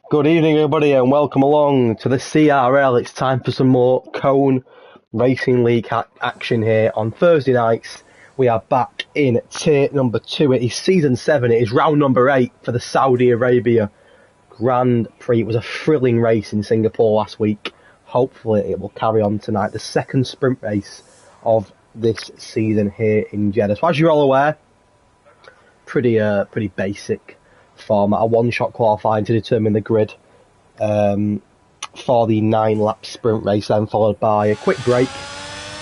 Good evening, everybody, and welcome along to the CRL. It's time for some more Cone Racing League action here on Thursday nights. We are back in tier number 2. It is season 7. It is round number 8 for the Saudi Arabia Grand Prix. It was a thrilling race in Singapore last week. Hopefully, it will carry on tonight. The second sprint race of this season here in Jeddah. So, as you're all aware, pretty basic format, a one-shot qualifying to determine the grid for the 9-lap sprint race, then followed by a quick break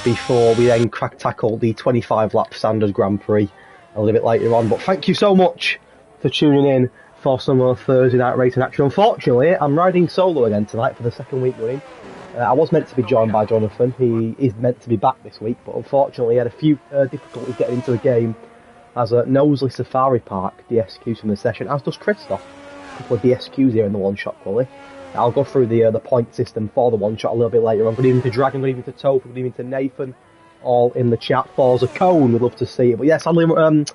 before we then tackle the 25-lap standard Grand Prix a little bit later on. But thank you so much for tuning in for some more Thursday night racing action. Unfortunately, I'm riding solo again tonight for the second week running. I was meant to be joined by Jonathan. He is meant to be back this week, but unfortunately he had a few difficulties getting into the game as a Knowsley Safari Park DSQs from the session, as does Christoph. A couple of DSQs here in the one-shot quali. I'll go through the point system for the one-shot a little bit later on. Good evening to Dragon, good evening to Toph, good evening to Nathan, all in the chat. Forza Cone, we'd love to see it. But yes, I'm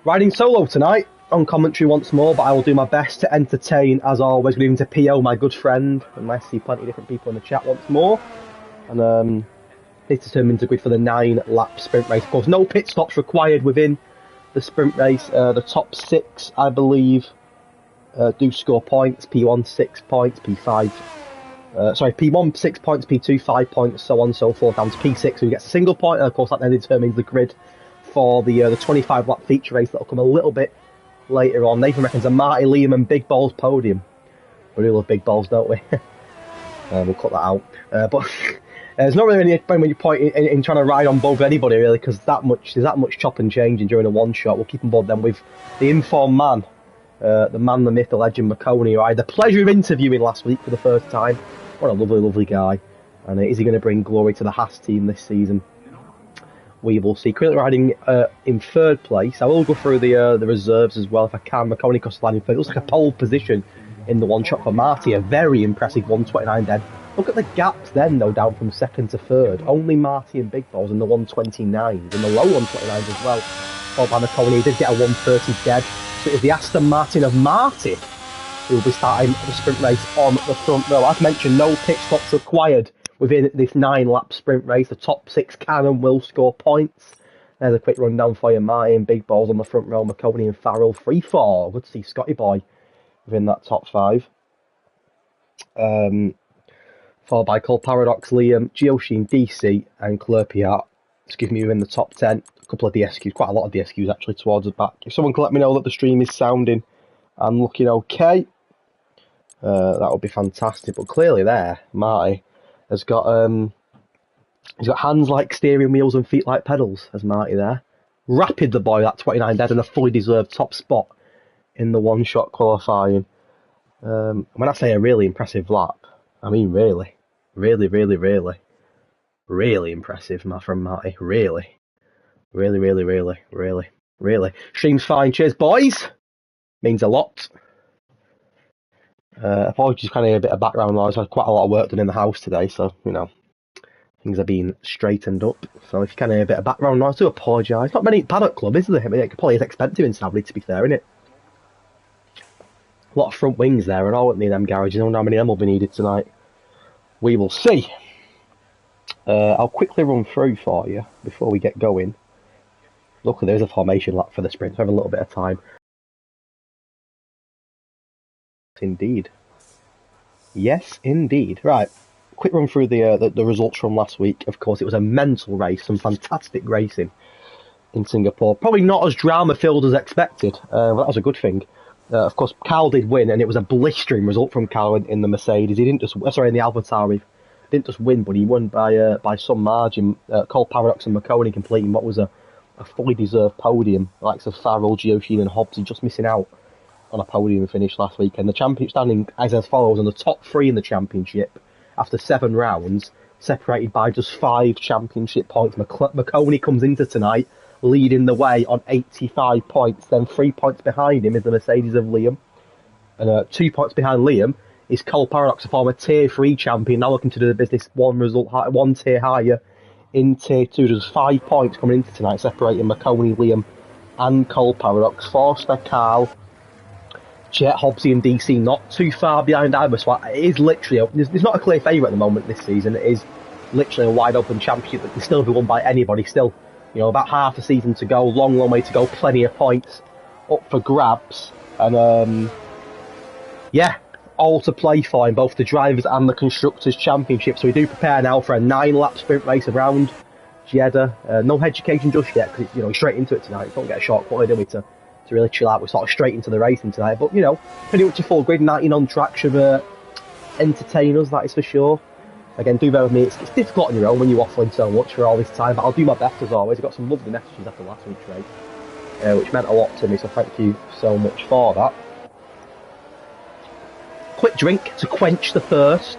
riding solo tonight on commentary once more, but I will do my best to entertain as always. Good evening to PO, my good friend, and I see plenty of different people in the chat once more. And it's determined to grid for the 9-lap sprint race. Of course, no pit stops required within the sprint race. The top 6, I believe, do score points. P1 6 points, P5 P1 6 points, P2 5 points, so on and so forth, down to P6 who gets a single point. And of course that then determines the grid for the 25-lap feature race that will come a little bit later on. Nathan reckons a Marty, Liam and Big Balls podium. We do love Big Balls, don't we? We'll cut that out. But there's not really any point in trying to ride on both anybody really, because there's that much chop and changing during a one shot. We'll keep on board then with the informed man, the man, the myth, the legend, McConey, who I had the pleasure of interviewing last week for the first time. What a lovely, lovely guy. And is he going to bring glory to the Haas team this season? We will see. Currently riding in 3rd place. I will go through the reserves as well if I can. McConey Costello in 3rd. It looks like a pole position in the one shot for Marty. A very impressive 129 dead. Look at the gaps then, though, down from 2nd to 3rd. Only Marty and Big Balls in the 129s, and the low 129s as well. Followed by McConey, he did get a 130 dead. So it is the Aston Martin of Marty who will be starting the sprint race on the front row. As mentioned, no pit stops required within this 9-lap sprint race. The top 6 can and will score points. There's a quick rundown for you. Marty and Big Balls on the front row. McConey and Farrell 3-4. Good to see Scotty Boy within that top 5. Followed by Cole Paradox, Liam, Geosheen, DC, and Clerpiart. Excuse me, in the top 10. A couple of DSQs, quite a lot of DSQs actually towards the back. If someone can let me know that the stream is sounding and looking okay, that would be fantastic. But clearly there, Marty has got he's got hands like steering wheels and feet like pedals, as Marty there. Rapid the boy, that 29 dead, and a fully deserved top spot in the one-shot qualifying. When I say a really impressive lap, I mean really impressive from Marty. Really. Stream's fine. Cheers, boys. Means a lot. Apologies, kind of a bit of background noise. I've had quite a lot of work done in the house today, so, things are being straightened up. So if you can hear a bit of background noise, I do apologise. Not many paddock club, is there? I mean, it probably is expensive in Saudi, to be fair, isn't it? A lot of front wings there and all in them garages. I wonder how many of them will be needed tonight. We will see. I'll quickly run through for you before we get going. Luckily, there's a formation lap for the sprint, so I have a little bit of time. Indeed. Yes, indeed. Right. Quick run through the results from last week. Of course, it was a mental race. Some fantastic racing in Singapore. Probably not as drama-filled as expected. But that was a good thing. Of course, Carl did win, and it was a blistering result from Carl in the Mercedes. He didn't just, in the AlphaTauri, didn't just win, but he won by some margin. Cole Paradox and McConey completing what was a fully deserved podium. The likes of Farrell, Geosheen, and Hobbs, just missing out on a podium finish last week. And the championship standing as follows: on the top 3 in the championship after 7 rounds, separated by just 5 championship points. McConey comes into tonight leading the way on 85 points. Then 3 points behind him is the Mercedes of Liam. And 2 points behind Liam is Cole Paradox, a former Tier 3 champion, now looking to do the business one tier higher in Tier 2. There's 5 points coming into tonight, separating McConey, Liam and Cole Paradox. Forster, Carl, Jet, Hobbsy and DC not too far behind either, so it is literally, there's not a clear favourite at the moment this season. It is literally a wide open championship that can still be won by anybody still. You know, about half the season to go, long way to go, plenty of points up for grabs, and yeah, all to play for in both the Drivers and the Constructors Championship. So we do prepare now for a 9-lap sprint race around Jeddah. No education just yet, because, you know, straight into it tonight. Don't get a short quality, do we, to really chill out. We're sort of straight into the racing tonight, but, you know, pretty much a full grid, 19 on track should entertain us, that is for sure. Again, do bear with me, it's difficult on your own when you're waffling so much for all this time, but I'll do my best as always. I got some lovely messages after last week's race, which meant a lot to me, so thank you so much for that. Quick drink to quench the thirst,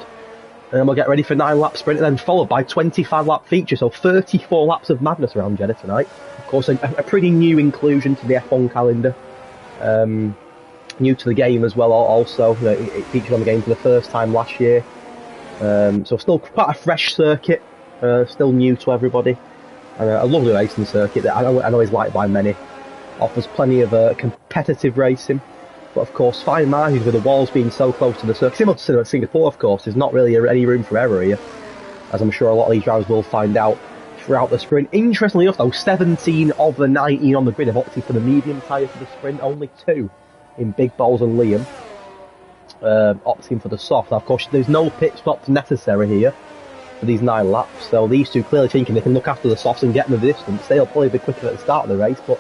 and then we'll get ready for 9-lap sprint, and then followed by 25-lap feature, so 34 laps of madness around Jeddah tonight. Of course, a pretty new inclusion to the F1 calendar, new to the game as well. Also, it featured on the game for the first time last year, so still quite a fresh circuit, still new to everybody, and a lovely racing circuit that I know is liked by many. Offers plenty of competitive racing. But of course, fine margins with the walls being so close to the circuit, similar to Singapore, of course, there's not really any room for error here, as I'm sure a lot of these drivers will find out throughout the sprint. Interestingly enough, though, 17 of the 19 on the grid have opted for the medium tyre for the sprint, only 2 in Big Balls and Liam opting for the soft. Now, of course, there's no pit stops necessary here for these 9 laps, so these two clearly thinking they can look after the softs and get them the distance. They'll probably be quicker at the start of the race, but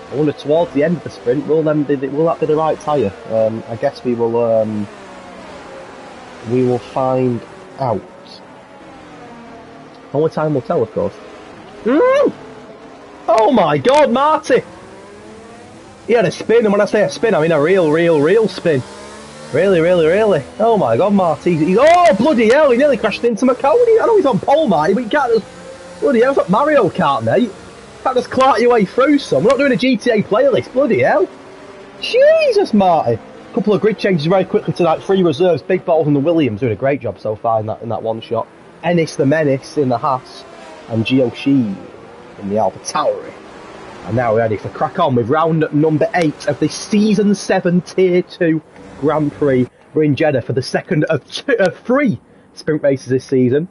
I wonder towards the end of the sprint, will that be the right tyre? I guess we will find out. Only time will tell, of course. Oh my God, Marty! He had a spin, and when I say a spin, I mean a real spin. Really. Oh my God, Marty! He's oh bloody hell! He nearly crashed into McConey. I know he's on pole, Marty, but you can't just bloody hell. It's like Mario Kart, mate. Can't just clart your way through some. We're not doing a GTA playlist, bloody hell. Jesus, Marty. A couple of grid changes very quickly tonight. 3 reserves, Big Balls and the Williams doing a great job so far in that one shot. Ennis the Menace in the Haas, and Gio Shi in the Alpha Tauri. And now we're ready for crack on with round number 8 of the Season 7 Tier 2 Grand Prix. We're in Jeddah for the second of 3 sprint races this season.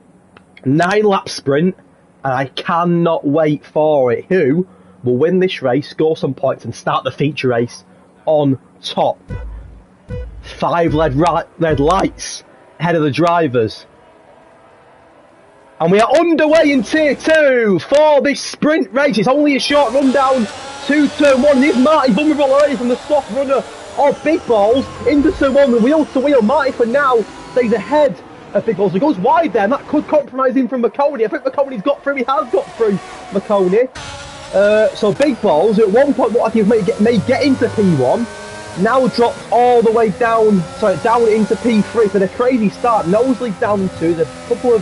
9-lap sprint. And I cannot wait for it. Who will win this race, score some points, and start the feature race on top? 5 red lights ahead of the drivers. And we are underway in Tier 2 for this sprint race. It's only a short run down to Turn 1. Here's Marty vulnerable already from the soft runner of Big Balls into Turn 1, wheel to wheel. Marty for now stays ahead of Big Balls. He goes wide there, and that could compromise him from McConey. I think McConey's got through. He has got through McConey. So Big Balls, at one point, what I think may get into P1, now drops all the way down into P3 for the crazy start. Noselead down to the couple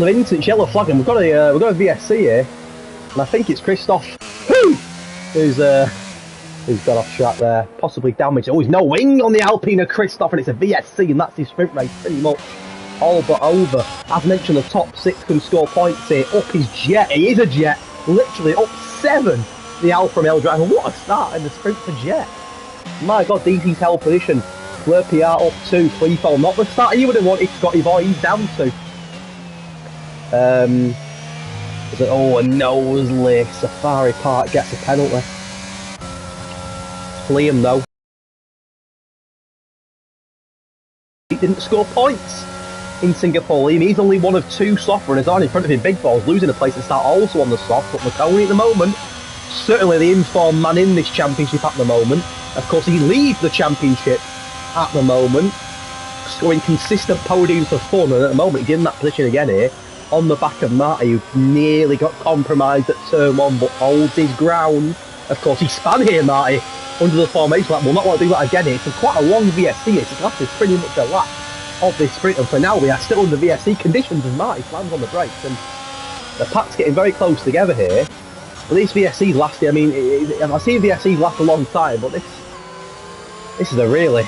of incidents, yellow flagging. We've got a VSC here, and I think it's Christoph who's gone off track there, possibly damaged. Oh, he's no wing on the Alpine of Christoph, and it's a VSC, and that's his sprint race pretty much all but over. As mentioned, the top 6 can score points here. Up his Jet, he is a Jet, literally up 7. The Alfa Romeo driver, what a start in the sprint for Jet. My God, DC's held position. Fleur PR up 2, Freefall, not the start he would have wanted. Scotty Boy, he's down 2. Oh, a nosely. Safari Park gets a penalty. Liam though, he didn't score points in Singapore. Liam, he's only one of 2 soft runners on in front of him. Big Balls losing a place to start also on the soft, but McConey at the moment, certainly the informed man in this championship at the moment. Of course, he leads the championship at the moment, scoring consistent podiums for fun, and at the moment he's in that position again here, on the back of Marty, who nearly got compromised at Turn 1, but holds his ground. Of course, he span here, Marty, under the formation lap. We'll not want to do that again here. It's quite a long VSC. It's lasted pretty much a lap of this sprint, and for now we are still under VSC conditions as Marty slams on the brakes, and the pack's getting very close together here. But these VSCs lasting, I mean, I've seen VSCs last a long time, but this is a really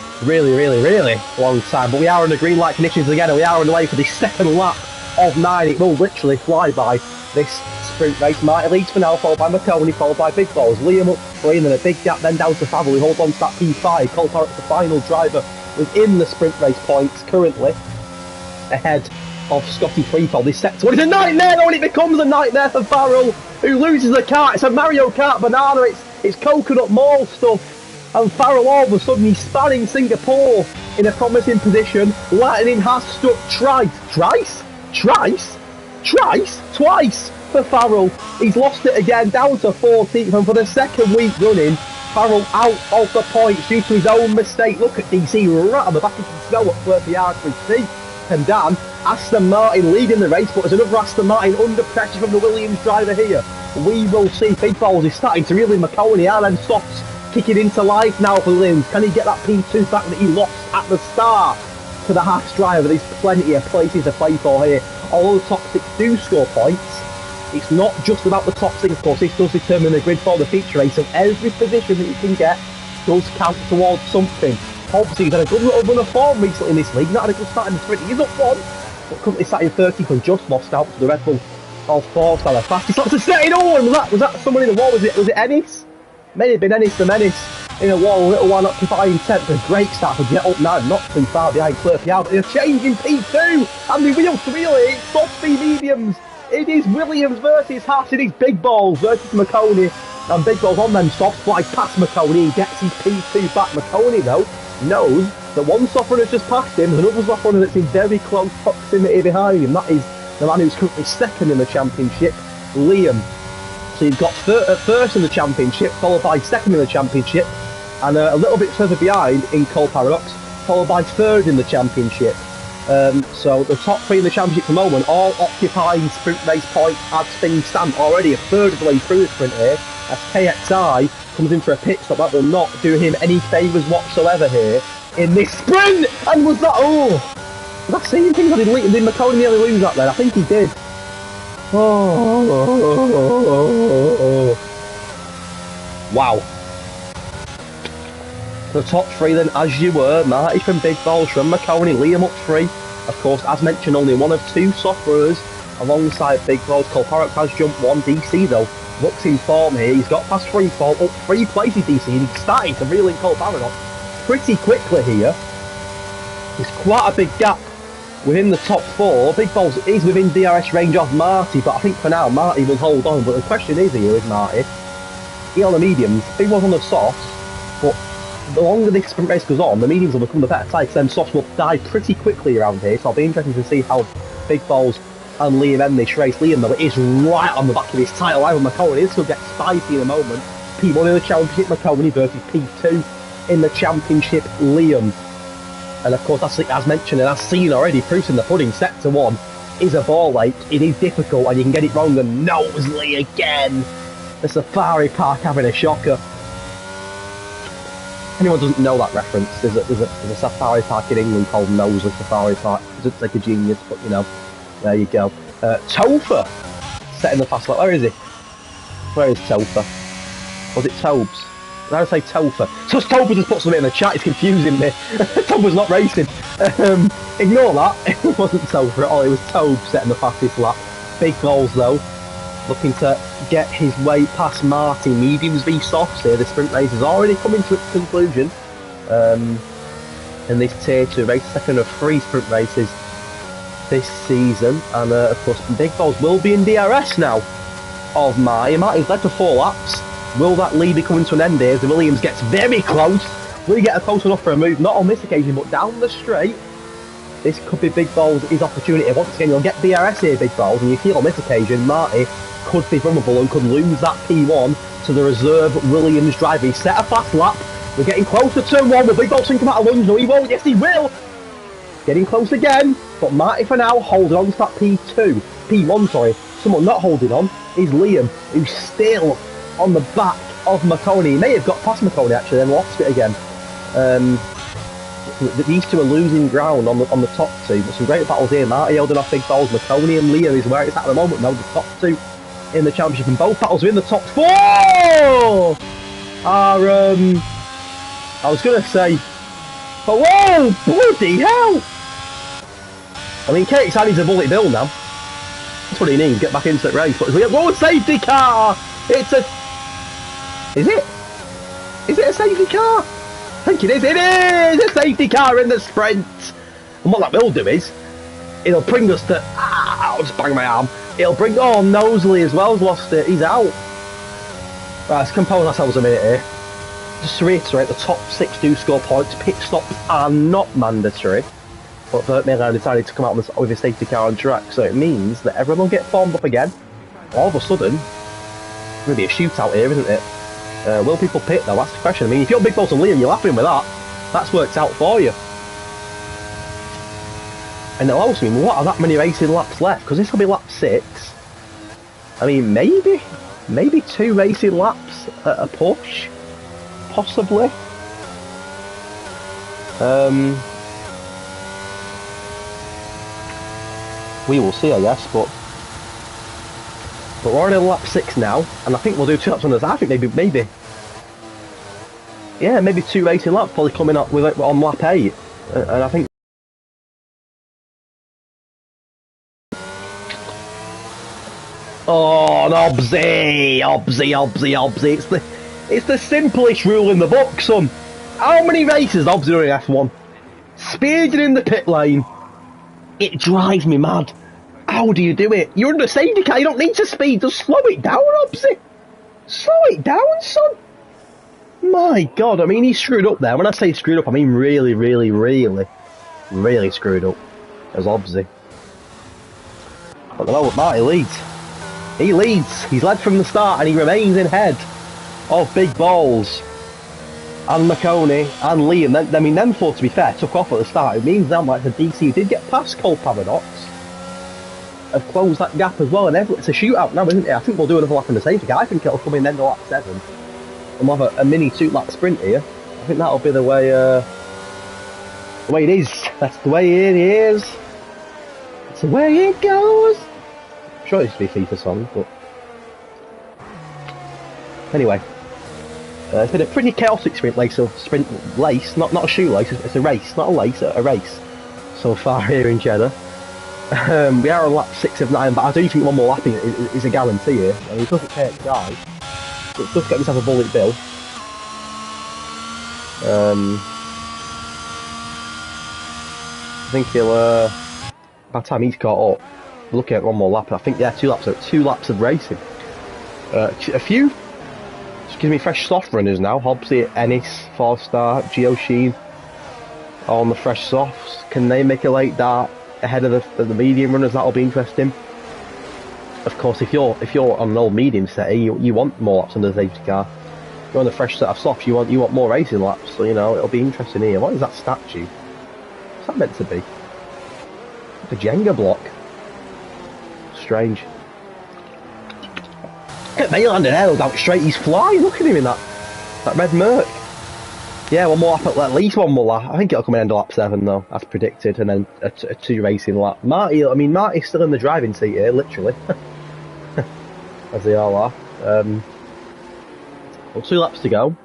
long time. But we are under green light conditions again, and we are on the way for the second lap of 9. It will literally fly by, this sprint race. Marty leads for now, followed by McConey, followed by Big Balls. Liam up 3, and then a big gap then down to Favell, who holds on to that P5. Cole Parrott's the final driver within the sprint race points, currently ahead of Scotty Freefall. This sector, what is a nightmare though, and it becomes a nightmare for Farrell, who loses the kart. It's a Mario Kart banana, it's coconut mall stuff, and Farrell all of a sudden he's spanning Singapore in a promising position. Lightning has stuck twice for Farrell. He's lost it again, down to 14th, and for the second week running, Farrell out of the points due to his own mistake. Look at DC right on the back of the snow at Flirty R3C. And Dan, Aston Martin leading the race, but there's another Aston Martin under pressure from the Williams driver here. We will see. Big Balls is starting to reel in McConey, and then Softs kicking into life now for Williams. Can he get that P2 back that he lost at the start to the Haas driver? There's plenty of places to play for here. Although the top 6 do score points, it's not just about the top 6, of course. This does determine the grid for the feature race, so every position that you can get does count towards something. Obviously, he's had a good little run of form recently in this league. Not had a good start in the sprint. He's up 1, but currently sat in 30th and just lost out to the Red Bull of 4-star. The fastest lap to set in. Oh, and was that someone in the wall? Was it Ennis? May have been Ennis the Menace in a wall. A little one occupying 10th. A great start for Jet up now, not too far behind Cliff Yard. They're changing P2, and the wheel to wheel it. It's soft speed mediums. It is Williams versus Haas. It is Big Balls versus McConey, and Big Balls on them soft flies past McConey. He gets his P2 back. McConey though knows that one soft runner just passed him. There's another soft runner that's in very close proximity behind him. That is the man who's currently second in the championship, Liam. So he's got first in the championship, followed by second in the championship, and a little bit further behind in Cole Paradox, followed by third in the championship. So the top 3 in the championship for the moment, all occupying sprint race points as things stand. Already a third of the way through the sprint here, as KXI comes in for a pit stop. That will not do him any favours whatsoever here in this sprint. And was that, was I seeing things? Did McConey nearly lose that then? I think he did. Wow. The top 3 then, as you were, Marty from Big Balls, from McConey, Liam up 3. Of course, as mentioned, only one of 2 soft runners alongside Big Balls. Cole Parrott has jumped 1. DC though looks in form here. He's got past Freefall, up 3 places DC, and he's starting to reel in Cole Parrott pretty quickly here. There's quite a big gap within the top 4. Big Balls is within DRS range of Marty, but I think for now Marty will hold on. But the question is here with Marty, he on the mediums, Big Balls on the softs, but the longer this sprint race goes on, the mediums will become the better types, then softs will die pretty quickly around here, so I'll be interested to see how Big Balls and Liam end this race. Liam though is right on the back of his title line with McConey. This will get spicy in a moment. P1 in the championship, McConey versus P2 in the championship, Liam. And of course, as mentioned and as seen already, proofs in the pudding, sector 1 is a ball ache. It is difficult and you can get it wrong, and Knowsley again. The Safari Park having a shocker. Anyone doesn't know that reference, there's a safari park in England called Knowsley Safari Park. It's like a genius, but you know, there you go. Topher setting the fast lap. Where is he? Where is Topher? Was it Tobes? Did I say Topher? So Topher just put something in the chat, it's confusing me. Topher's not racing. Ignore that, it wasn't Topher at all, it was Tobe setting the fastest lap. Big Balls though, looking to get his way past Marty. Mediums v softs here. The sprint race is already coming to its conclusion in this tier 2 race, second of 3 sprint races this season, and of course Big Balls will be in DRS now of Marty. Marty's led to 4 laps. Will that lead be coming to an end here as the Williams gets very close? Will he get close enough for a move? Not on this occasion, but down the straight. This could be Big Balls' his opportunity. Once again, you'll get DRS here, Big Balls, and you feel on this occasion Marty could be vulnerable and could lose that P1 to the reserve Williams driver. He set a fast lap. We're getting close to turn 1. Will Big Balls think about a lunge? No, he won't. Yes, he will. Getting close again. But Marty for now holding on to that P1, sorry. Someone not holding on is Liam, who's still on the back of McConey. He may have got past McConey actually, then lost it again. These two are losing ground on the top 2, but some great battles here. Marty holding off Big Balls. McConey and Liam is where it's at the moment now, the top 2 in the championship, and both battles are in the top 4 are I was gonna say, but whoa, bloody hell! I mean, KXI needs a bullet bill now. That's what he needs, get back into the race. But whoa, safety car! It's a... Is it? Is it a safety car? I think it is. It is a safety car in the sprint. And what that will do is, it'll bring us to... I'll just bang my arm. It'll bring... Oh, Nosley as well has lost it. He's out. Right, let's compose ourselves a minute here. Just to reiterate, the top 6 do score points. Pit stops are not mandatory. But Bert Miller decided to come out with a safety car on track, so it means that everyone will get formed up again. All of a sudden, maybe a shootout here, isn't it? Will people pit though? That's the question. I mean, if you're Big Boss and Liam, you're laughing with that. That's worked out for you. And it'll also mean, what are that many racing laps left? Because this will be lap 6. I mean, maybe 2 racing laps at a push, possibly. We will see, I guess, but we're already on lap 6 now, and I think we'll do 2 laps on this. I think maybe, yeah, maybe 2 racing laps probably coming up with it on lap 8, and I think. Oh, an Obsy. It's the simplest rule in the book, son. How many races Obsy doing F1? Speeding in the pit lane. It drives me mad. How do you do it? You're under safety car, you don't need to speed, just slow it down, Obsy. Slow it down, son. My God, I mean, he screwed up there. When I say screwed up, I mean really screwed up as Obsy. But the moment Marty leads. He leads. He's led from the start and he remains in head of Big Balls and McConey and Liam. I mean, them four, to be fair, took off at the start. It means then, like, the DC did get past Cole Paradox, have closed that gap as well, and it's a shootout now, isn't it? I think we'll do another lap in the safety car. I think it'll come in end of lap 7, and we'll have a mini 2-lap sprint here. I think that'll be the way it is. That's the way it is. It's the way it goes. I'm sure it used to be a FIFA song, but anyway. It's been a pretty chaotic sprint race, not a shoelace, it's a race, not a lace, a race so far here in Jeddah. We are on lap 6 of 9, but I do think one more lap is a guarantee here. I mean, it doesn't take drive, but it does get himself a bullet bill. I think he'll, by the time he's caught up, looking at one more lap, I think, yeah, 2 laps of racing. A few. Excuse me, fresh soft runners now. Hobbsy, Ennis, 4-star, Geosheen, all on the fresh softs. Can they make a late dart ahead of the medium runners? That'll be interesting. Of course, if you're on an old medium set, you want more laps under the safety car. If you're on the fresh set of softs, you want more racing laps. So, you know, it'll be interesting here. What is that statue? What's that meant to be? Like a Jenga block. Strange. Look at Mayland and Held out straight, he's flying, look at him in that red Merc. Yeah, one more lap, at least one more lap. I think it'll come in end of lap 7 though, as predicted, and then a 2 racing lap. Marty's still in the driving seat here, literally. As they all are. Well, 2 laps to go.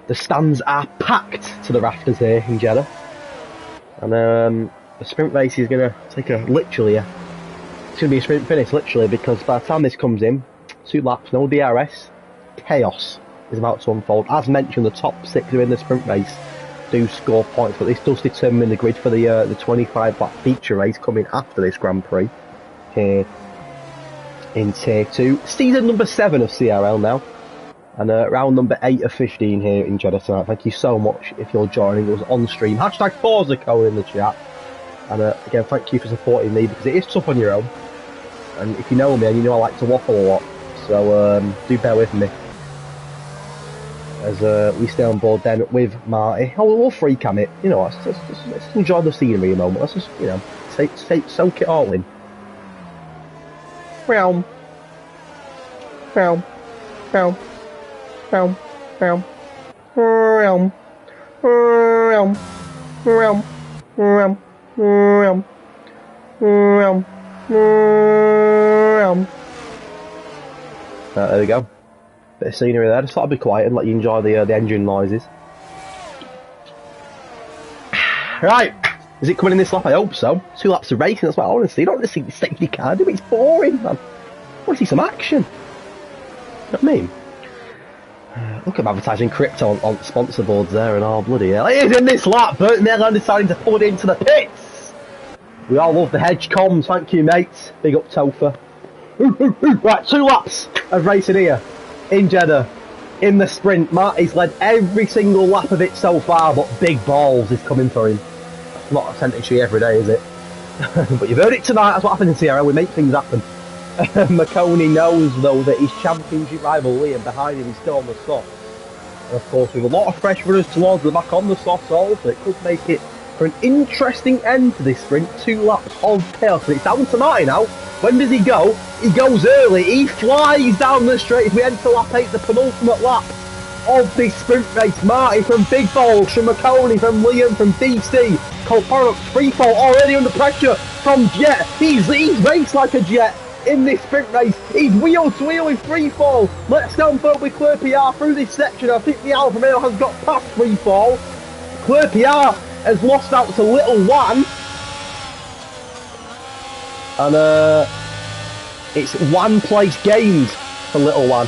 The stands are packed to the rafters here in Jeddah. And the sprint race is going to take it's going to be a sprint finish, literally, because by the time this comes in, 2 laps, no DRS, chaos is about to unfold. As mentioned, the top 6 who are in the sprint race do score points, but this does determine the grid for the 25-lap feature race coming after this Grand Prix here in Tier 2. Season number 7 of CRL now, and round number 8 of 15 here in Jeddah tonight. Thank you so much if you're joining us on stream. Hashtag Forza Code in the chat. And again, thank you for supporting me, because it is tough on your own. And if you know me, and you know I like to waffle a lot, so do bear with me as we stay on board then with Marty. Oh, we'll free cam it, you know. Let's enjoy the scenery a moment. Let's just, you know, soak it all in. Realm. Realm. Realm. Realm. Realm. Realm. Realm. Realm. Realm. Realm. Realm. Realm. There we go. Bit of scenery there. Just thought I'd be quiet and let you enjoy the engine noises. Right, Is it coming in this lap? I hope so. 2 laps of racing, that's what I want to see. I don't want to see the safety car do it. It's boring, man. I want to see some action. You know what I mean? Look at them advertising crypto on sponsor boards there and all bloody hell. It is in this lap. Burton Airline deciding to pull it into the pits. We all love the hedge comms. Thank you, mates. Big up, Topher. Right, 2 laps of racing here in Jeddah. In the sprint, Marty's led every single lap of it so far, but big balls is coming for him. That's not a sentence every day, is it? But you've heard it tonight. That's what happens in CRL. We make things happen. McConey knows, though, that his championship rival Liam behind him is still on the soft. And of course, with a lot of fresh runners towards the back on the soft also, it could make it for an interesting end to this sprint. 2 laps of chaos, but it's down to Marty now. When does he go? He goes early. He flies down the straight. If we enter lap 8, the penultimate lap of this sprint race. Marty from Big Balls, from McConey, from Liam, from DC. Cole Paradox free fall already under pressure from Jet. He's raced like a Jet in this sprint race. He's wheel to wheel with free fall. Let's go and forward with Claire PR through this section. I think the Alfa Romeo has got past free fall. Claire PR has lost out to Little One. And it's 1 place gained for Little One.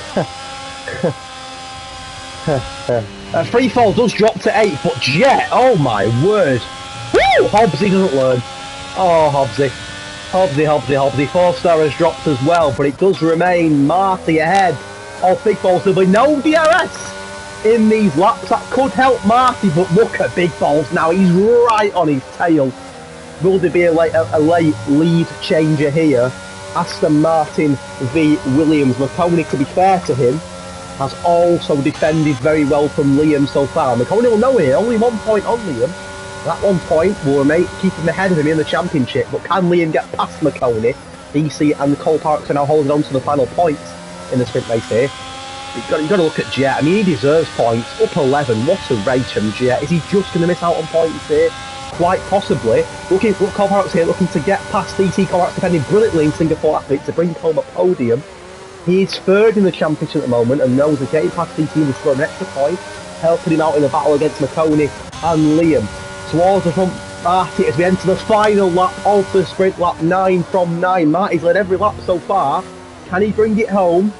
Free fall does drop to 8, but Jet, oh my word. Woo! Hobbsy doesn't learn. Oh, Hobbsy. Hobbsy. 4-star has dropped as well, but it does remain Marty ahead of Big Balls. There'll be no DRS in these laps. That could help Marty, but look at Big Balls now. He's right on his tail. Will there be a late lead changer here? Aston Martin v Williams. McConey, to be fair to him, has also defended very well from Liam so far. McConey will know here, only 1 point on Liam. That 1 point will keep him ahead of him in the championship, but can Liam get past McConey? DC and Cole Parks are now holding on to the final points in the sprint race here. You've got to look at Jet. I mean, he deserves points. Up 11, what a race from Jet. Is he just going to miss out on points here? Quite possibly. Look, Cole Parks here looking to get past DC. Cole Parks defending brilliantly in Singapore last week to bring home a podium. He is 3rd in the championship at the moment and knows that getting past DC will score an extra point, helping him out in the battle against McConey and Liam. Towards the front, Marty, as we enter the final lap of the sprint, lap 9 from 9. Marty's led every lap so far. Can he bring it home?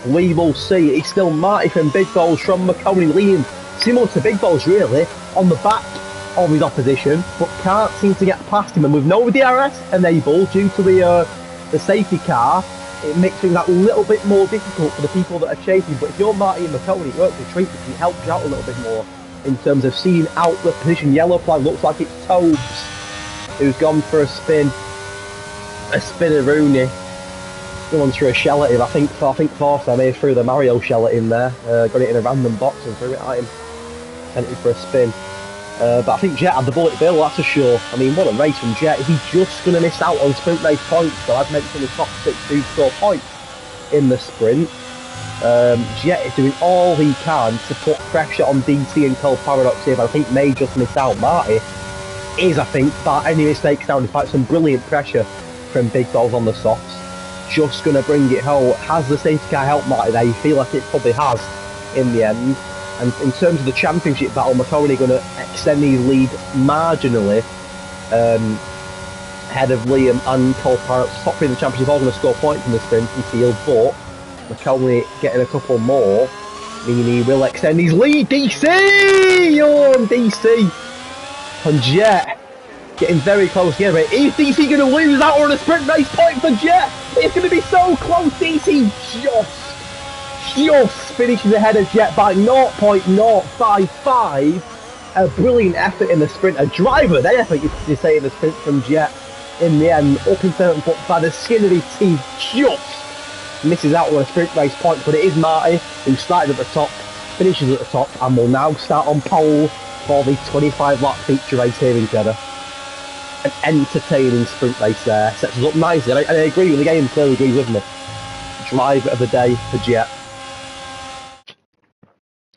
We will see. It's still Marty from Big Balls, from McConey, Liam, similar to Big Balls really, on the back of his opposition, but can't seem to get past him. And with no DRS enabled due to the safety car, it makes things that little bit more difficult for the people that are chasing. But if you're Marty and McConey, it works a treat because it helps you out a little bit more in terms of seeing out the position. Yellow flag looks like it's Tobes who's gone for a spin. A spinner-rooney. No one's threw a shell at him. I think Forster may have threw the Mario shell at him there. Got it in a random box and threw it at him. Sent it for a spin. But I think Jet had the bullet bill, that's for sure. I mean, what a race from Jet. Is he just going to miss out on sprint race points? So I've mentioned the top 6 do score points in the sprint. Jet is doing all he can to put pressure on DC and Cole Paradox here, but I think may just miss out. Marty is, I think, by any mistakes now, despite some brilliant pressure from Big Balls on the softs, just going to bring it home. Has the safety car helped Marty there? You feel like it probably has in the end. And in terms of the championship battle, McConey going to extend his lead marginally ahead of Liam and Cole Paradox. Top 3 in the championship, all going to score points in the sprint, you feel, but McConey getting a couple more, meaning he will extend his lead. DC! Oh, DC! And Jet getting very close together. Is DC going to lose out on a sprint race point for Jet? It's going to be so close. DC just finishes ahead of Jet by 0.055. A brilliant effort in the sprint. A driver, they effort, you say, in the sprint from Jet. In the end, up in 7th, but by the skin of his teeth, just misses out on a sprint race point. But it is Marty who started at the top, finishes at the top, and will now start on pole for the 25 lap feature race here in Jeddah. An entertaining sprint race there. Sets us up nicely. And I agree with the game, clearly agrees with me. Driver of the day for Jet.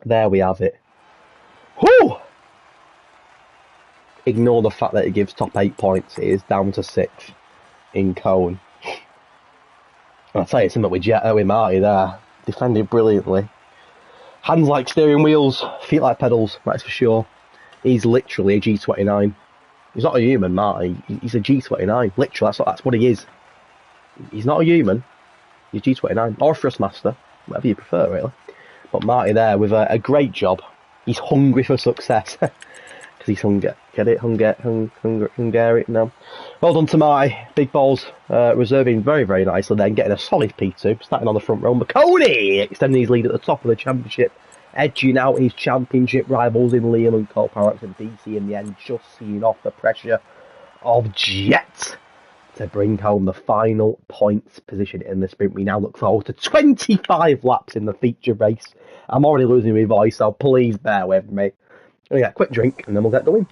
There we have it. Whew! Ignore the fact that it gives top 8 points. It is down to 6th in Cone. I'll tell you something with Jet, with Marty there. Defended brilliantly. Hands like steering wheels, feet like pedals, that's for sure. He's literally a G29. He's not a human, Marty. He's a G29. Literally, that's what he is. He's not a human. He's G29 or a Thrustmaster, whatever you prefer, really. But Marty there with a great job. He's hungry for success because he's hungry. Get it? Hungary? No. Well done to Marty. Big balls, reserving very, very nicely. Then getting a solid P2, starting on the front row. McConey extending his lead at the top of the championship, edging out his championship rivals in Liam and Cole Parallax and DC in the end, just seeing off the pressure of Jet to bring home the final points position in the sprint. We now look forward to 25 laps in the feature race. I'm already losing my voice, so please bear with me. We'll get a quick drink and then we'll get going.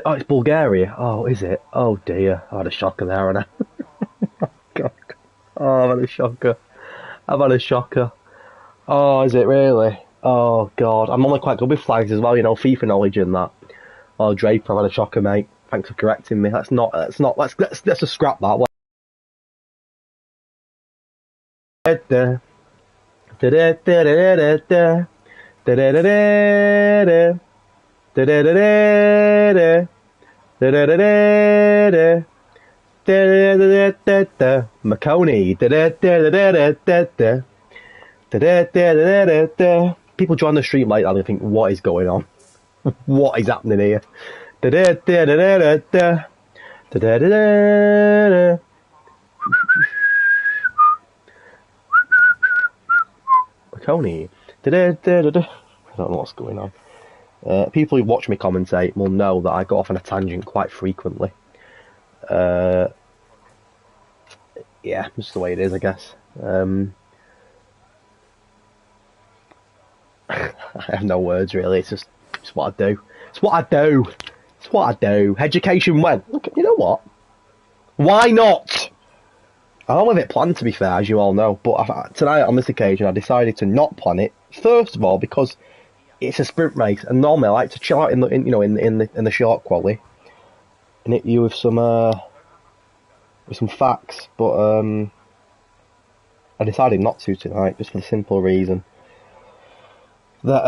Oh, it's Bulgaria. Oh, is it? Oh dear. I had a shocker there, and oh, God. Oh, I've had a shocker. I've had a shocker. Oh, is it really? Oh God. I'm only quite good with flags as well, you know, FIFA knowledge and that. Oh, Draper, I've had a shocker, mate. Thanks for correcting me. Let's just scrap that. McConey. People join the stream like that and they think, what is going on? What is happening here? McConey. I don't know what's going on. People who watch me commentate will know that I go off on a tangent quite frequently. Yeah, just the way it is, I guess. I have no words, really. It's what I do. It's what I do. It's what I do. Education when? Look, you know what? Why not? I don't have it planned, to be fair, as you all know. But tonight, on this occasion, I decided to not plan it. First of all, because it's a sprint race, and normally I like to chill out in the short quali and hit you with some facts. But I decided not to tonight, just for the simple reason that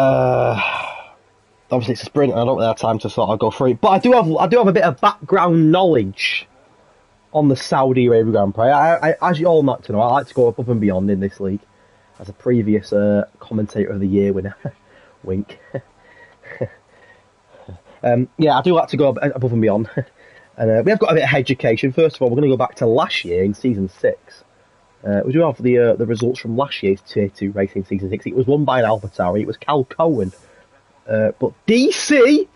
obviously it's a sprint, and I don't really have time to sort of go through it. But I do have a bit of background knowledge on the Saudi Arabia Grand Prix. I as you all know to know, I like to go above and beyond in this league. As a previous commentator of the year winner, wink. Yeah, I do like to go above and beyond. And we have got a bit of education. First of all, we're going to go back to last year in Season 6. We do have the results from last year's Tier 2 racing Season 6. It was won by an AlphaTauri. It was Cal Cohen. But DC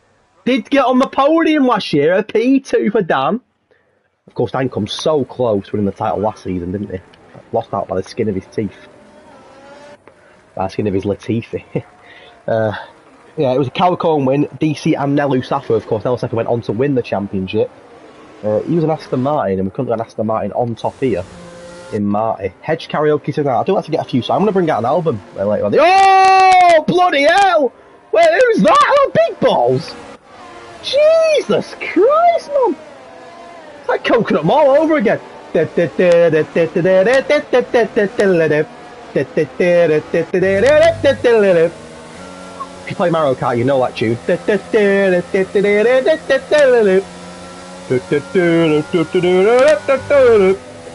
did get on the podium last year, a P2 for Dan. Of course, Dan comes so close winning the title last season, didn't he? Lost out by the skin of his teeth. By the skin of his Latifi. Yeah, it was a Cal Cohen win. DC and Nelu Safa, of course. Nelu Safa went on to win the championship. He was an Aston Martin, and we couldn't get an Aston Martin on top here in Marty. Hedge karaoke tonight. I do like to get a few, so I'm going to bring out an album later on. Oh, bloody hell! Wait, who's that? Oh, big balls! Jesus Christ, man! It's like Coconut Mall all over again. If you play Mario Kart, you know that tune.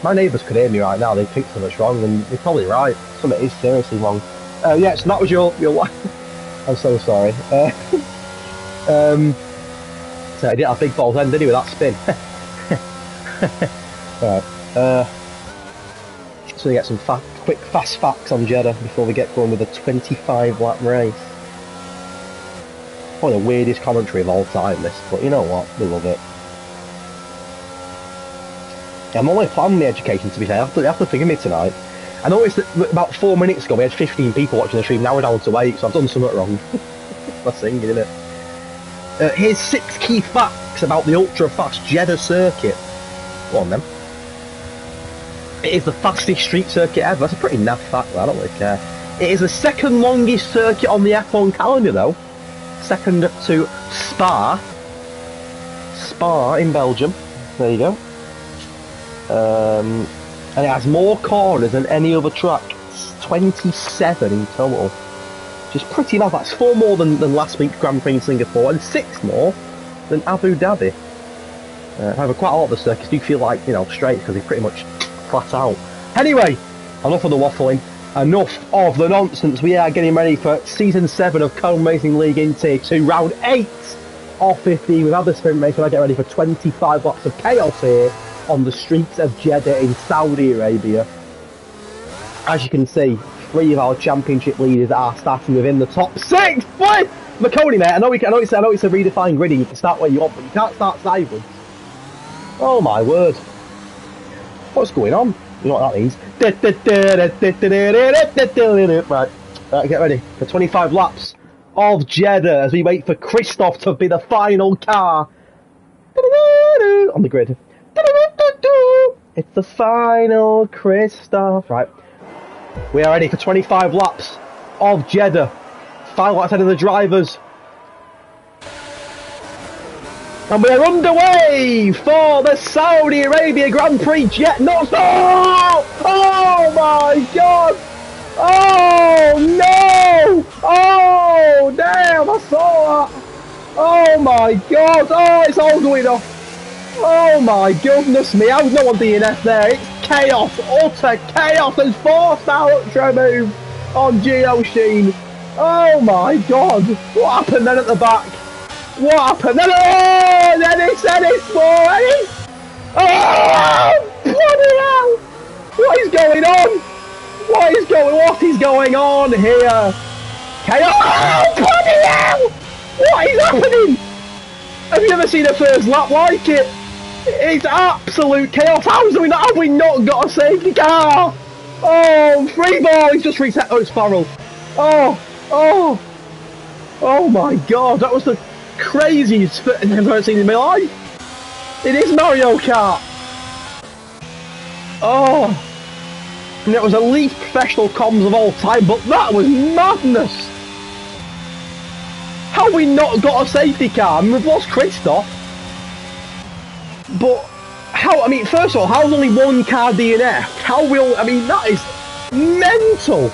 My neighbours could hear me right now, they'd think something's wrong, and they're probably right. Something is seriously wrong. Yeah, so that was your wife. I'm so sorry. So he didn't have big balls then, did he, with that spin? Alright. So we get some quick, fast facts on Jeddah before we get going with a 25-lap race. Probably the weirdest commentary of all time, this, but you know what? We love it. I'm only planning the education, to be fair. You have to forgive me tonight. I noticed that about 4 minutes ago we had 15 people watching the stream, now we're down to 8, so I've done something wrong. That's singing, isn't it? Here's 6 key facts about the ultra-fast Jeddah circuit. Go on then. It is the fastest street circuit ever. That's a pretty naff fact, I don't really care. It is the second longest circuit on the F1 calendar though. Second to Spa. Spa in Belgium. There you go. And it has more corners than any other track. It's 27 in total. Which is pretty mad. That's 4 more than last week's Grand Prix in Singapore and 6 more than Abu Dhabi. However, quite a lot of the circuits do feel like, you know, straight because they're pretty much flat out. Anyway, enough of the waffling. Enough of the nonsense. We are getting ready for Season 7 of Cone Racing League in Tier 2, Round 8 of 15. We've had the sprint race, and I get ready for 25 laps of chaos here on the streets of Jeddah in Saudi Arabia. As you can see, 3 of our championship leaders are starting within the top 6. Boy! McConey, mate, I know it's a redefined grid, you can start where you want, but you can't start sideways. Oh my word. What's going on? You know what that means. Right, get ready for 25 laps of Jeddah as we wait for Christoph to be the final car on the grid. It's the final Christoph. Right, we are ready for 25 laps of Jeddah. Final laps ahead of the drivers. And we're underway for the Saudi Arabia Grand Prix Jet. Not so! Oh my god! Oh no! Oh damn! I saw that! Oh my god! Oh, it's all going off! Oh my goodness me! How's no one DNF there? It's chaos! Utter chaos! There's 4-star ultra move on Gio Sheen. Oh my god! What happened then at the back? What happened? Oh, Dennis, more, Dennis! Oh, bloody hell! What is going on? What is going on here? Chaos! Oh, bloody hell! What is happening? Have you ever seen a first lap like it? It's absolute chaos. Have we not got a safety car? Oh, free ball. He's just reset. Oh, it's Farrell. Oh my god, that was the craziest thing I've ever seen in my life. It is Mario Kart. Oh, and it was the least professional comms of all time, but that was madness. How have we not got a safety car? I mean, we've lost Christoph, but how? I mean, first of all, how's only 1 car DNF? How will? I mean, that is mental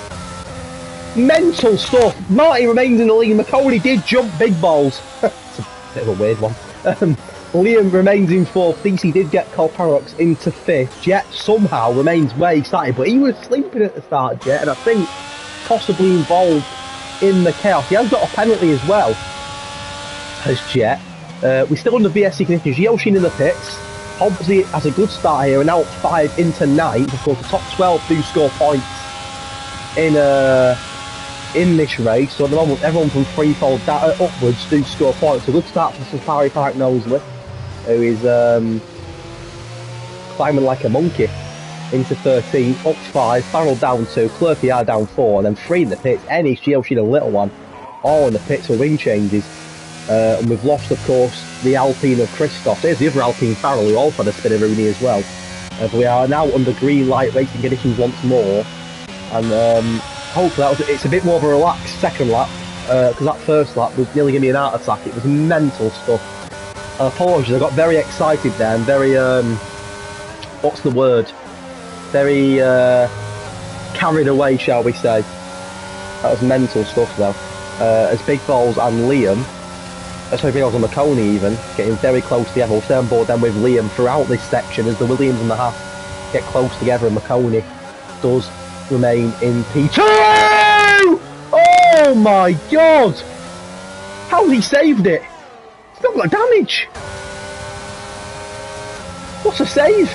stuff. Marty remains in the lead. McConey did jump big balls. It's a bit of a weird one. Liam remains in 4th. DC did get Colparox into 5th. Jet somehow remains where he started, but he was sleeping at the start, Jet, and I think possibly involved in the chaos. He has got a penalty as well as Jet. We're still under VSC conditions. Yoshin in the pits. Obviously has a good start here, and now 5 into 9th. Of course, the top 12 do score points in this race, so at the moment everyone from freefold upwards do score points. A good start for Safari Park Knowsley, who is climbing like a monkey into 13, up 5, Farrell down 2, Clerky are down 4, and then 3 in the pits. Ennis, Gioshine, a little one, all in the pits with wing changes. And we've lost, of course, the Alpine of Christoph. There's the other Alpine, Farrell, who also had a spin of Rooney as well. But we are now under green light racing conditions once more, and hopefully it's a bit more of a relaxed second lap, because that first lap was nearly giving me an heart attack. It was mental stuff. Apologies, I got very excited there and very, what's the word? Very carried away, shall we say. That was mental stuff though. As Big Balls and Liam, sorry, Big Balls and McConey even, getting very close together. We'll stay on board then with Liam throughout this section as the Williams and the Haas get close together, and McConey does remain in P2! Oh my god! How's he saved it? It's not got damage! What's a save?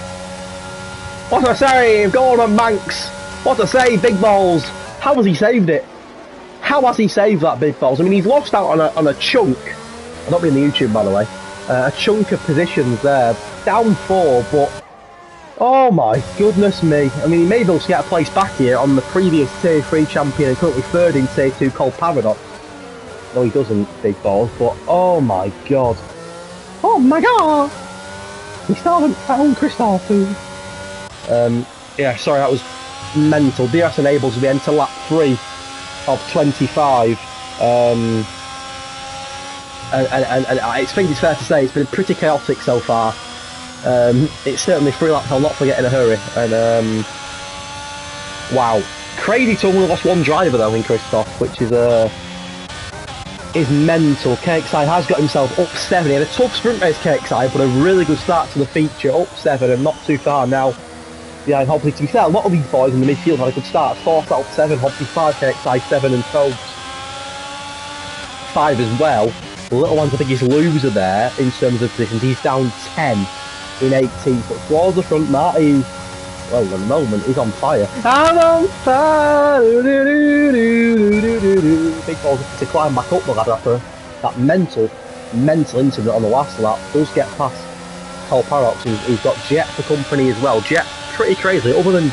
What a save, Gordon Banks! What a save, Big Balls! How has he saved it? How has he saved that, Big Balls? I mean, he's lost out on a chunk. I don't mean the YouTube, by the way. A chunk of positions there. Down 4, but Oh my goodness me. I mean, he may be able to get a place back here on the previous Tier 3 champion and currently third in Tier 2 called Paradox. No, he doesn't, big balls, but oh my god. Oh my god! We still haven't found Christopher. Yeah, sorry, that was mental. DRS enables we enter lap 3 of 25. And I think it's fair to say it's been pretty chaotic so far. It's certainly 3 laps I'll not forget in a hurry. And wow, crazy to only lost 1 driver though in Christoph, which is mental. KXI has got himself up 7. He had a tough sprint race, KXI, but a really good start to the feature, up 7 and not too far now behind Hobbsy. To be fair, a lot of these boys in the midfield had a good start. Force up 7, Hobbsy 5, KXI 7 and Tobes 5 as well. The little one's the biggest loser there in terms of positions. He's down 10 in 18, but towards the front, Marty, well, at the moment, he's on fire. I'm on fire! Big balls to climb back up the ladder after that mental incident on the last lap. Does get past Cole Paradox, who's got Jet for company as well. Jet, pretty crazy. Other than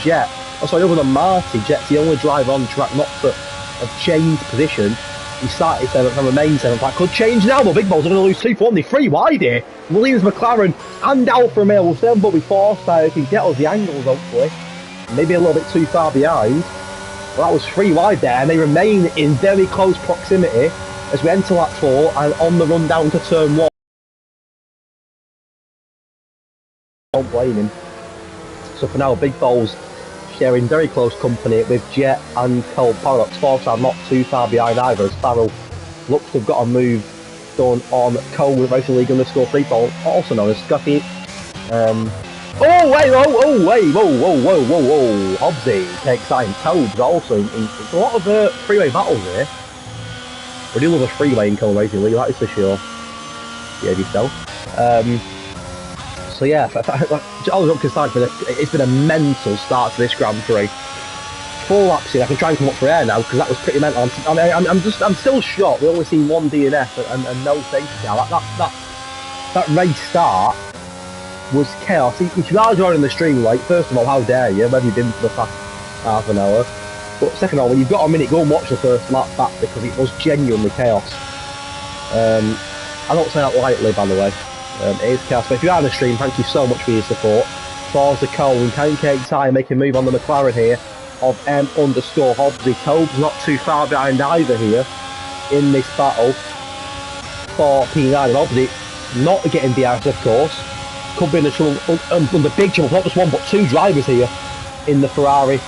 Marty, Jet's the only driver on track not to have changed position. He started 7th from a main 7th. That could change now, but Big Balls are going to lose 2 for 1. They're 3 wide here. Williams, McLaren, and Alfa Romeo will still but before Force can get us the angles, hopefully. Maybe a little bit too far behind. Well, that was 3 wide there, and they remain in very close proximity as we enter lap 4 and on the run down to turn 1. Don't blame him. So for now, Big Balls sharing very close company with Jet and Cole Paradox. Force are not too far behind either, as Farrell looks to have got a move done on Cole with Racing League _3 ball, also known as Scotty. Whoa! Hobbsy takes out Tobes also. It's a lot of freeway battles here. We do love a freeway in Cole Racing League, that is for sure. Behave yourself. So yeah, all jokes aside, it's been a mental start to this Grand Prix. 4 laps in, I can try and come up for air now because that was pretty mental. I'm still shocked. We only seen 1 DNF and no safety car. That race start was chaos. If you are joining the stream, like, first of all, how dare you? Where have you been for the past half an hour? But second of all, when you've got a minute, go and watch the first lap back because it was genuinely chaos. I don't say that lightly, by the way. It is chaos. But if you are on the stream, thank you so much for your support. Forza Cole and KXI make a move on the McLaren here of M_Hobbsy. Tobes not too far behind either here in this battle for P9 and Hobbsy not getting DRS, of course. Could be in the trouble, under big trouble, not just 1 but 2 drivers here in the Ferrari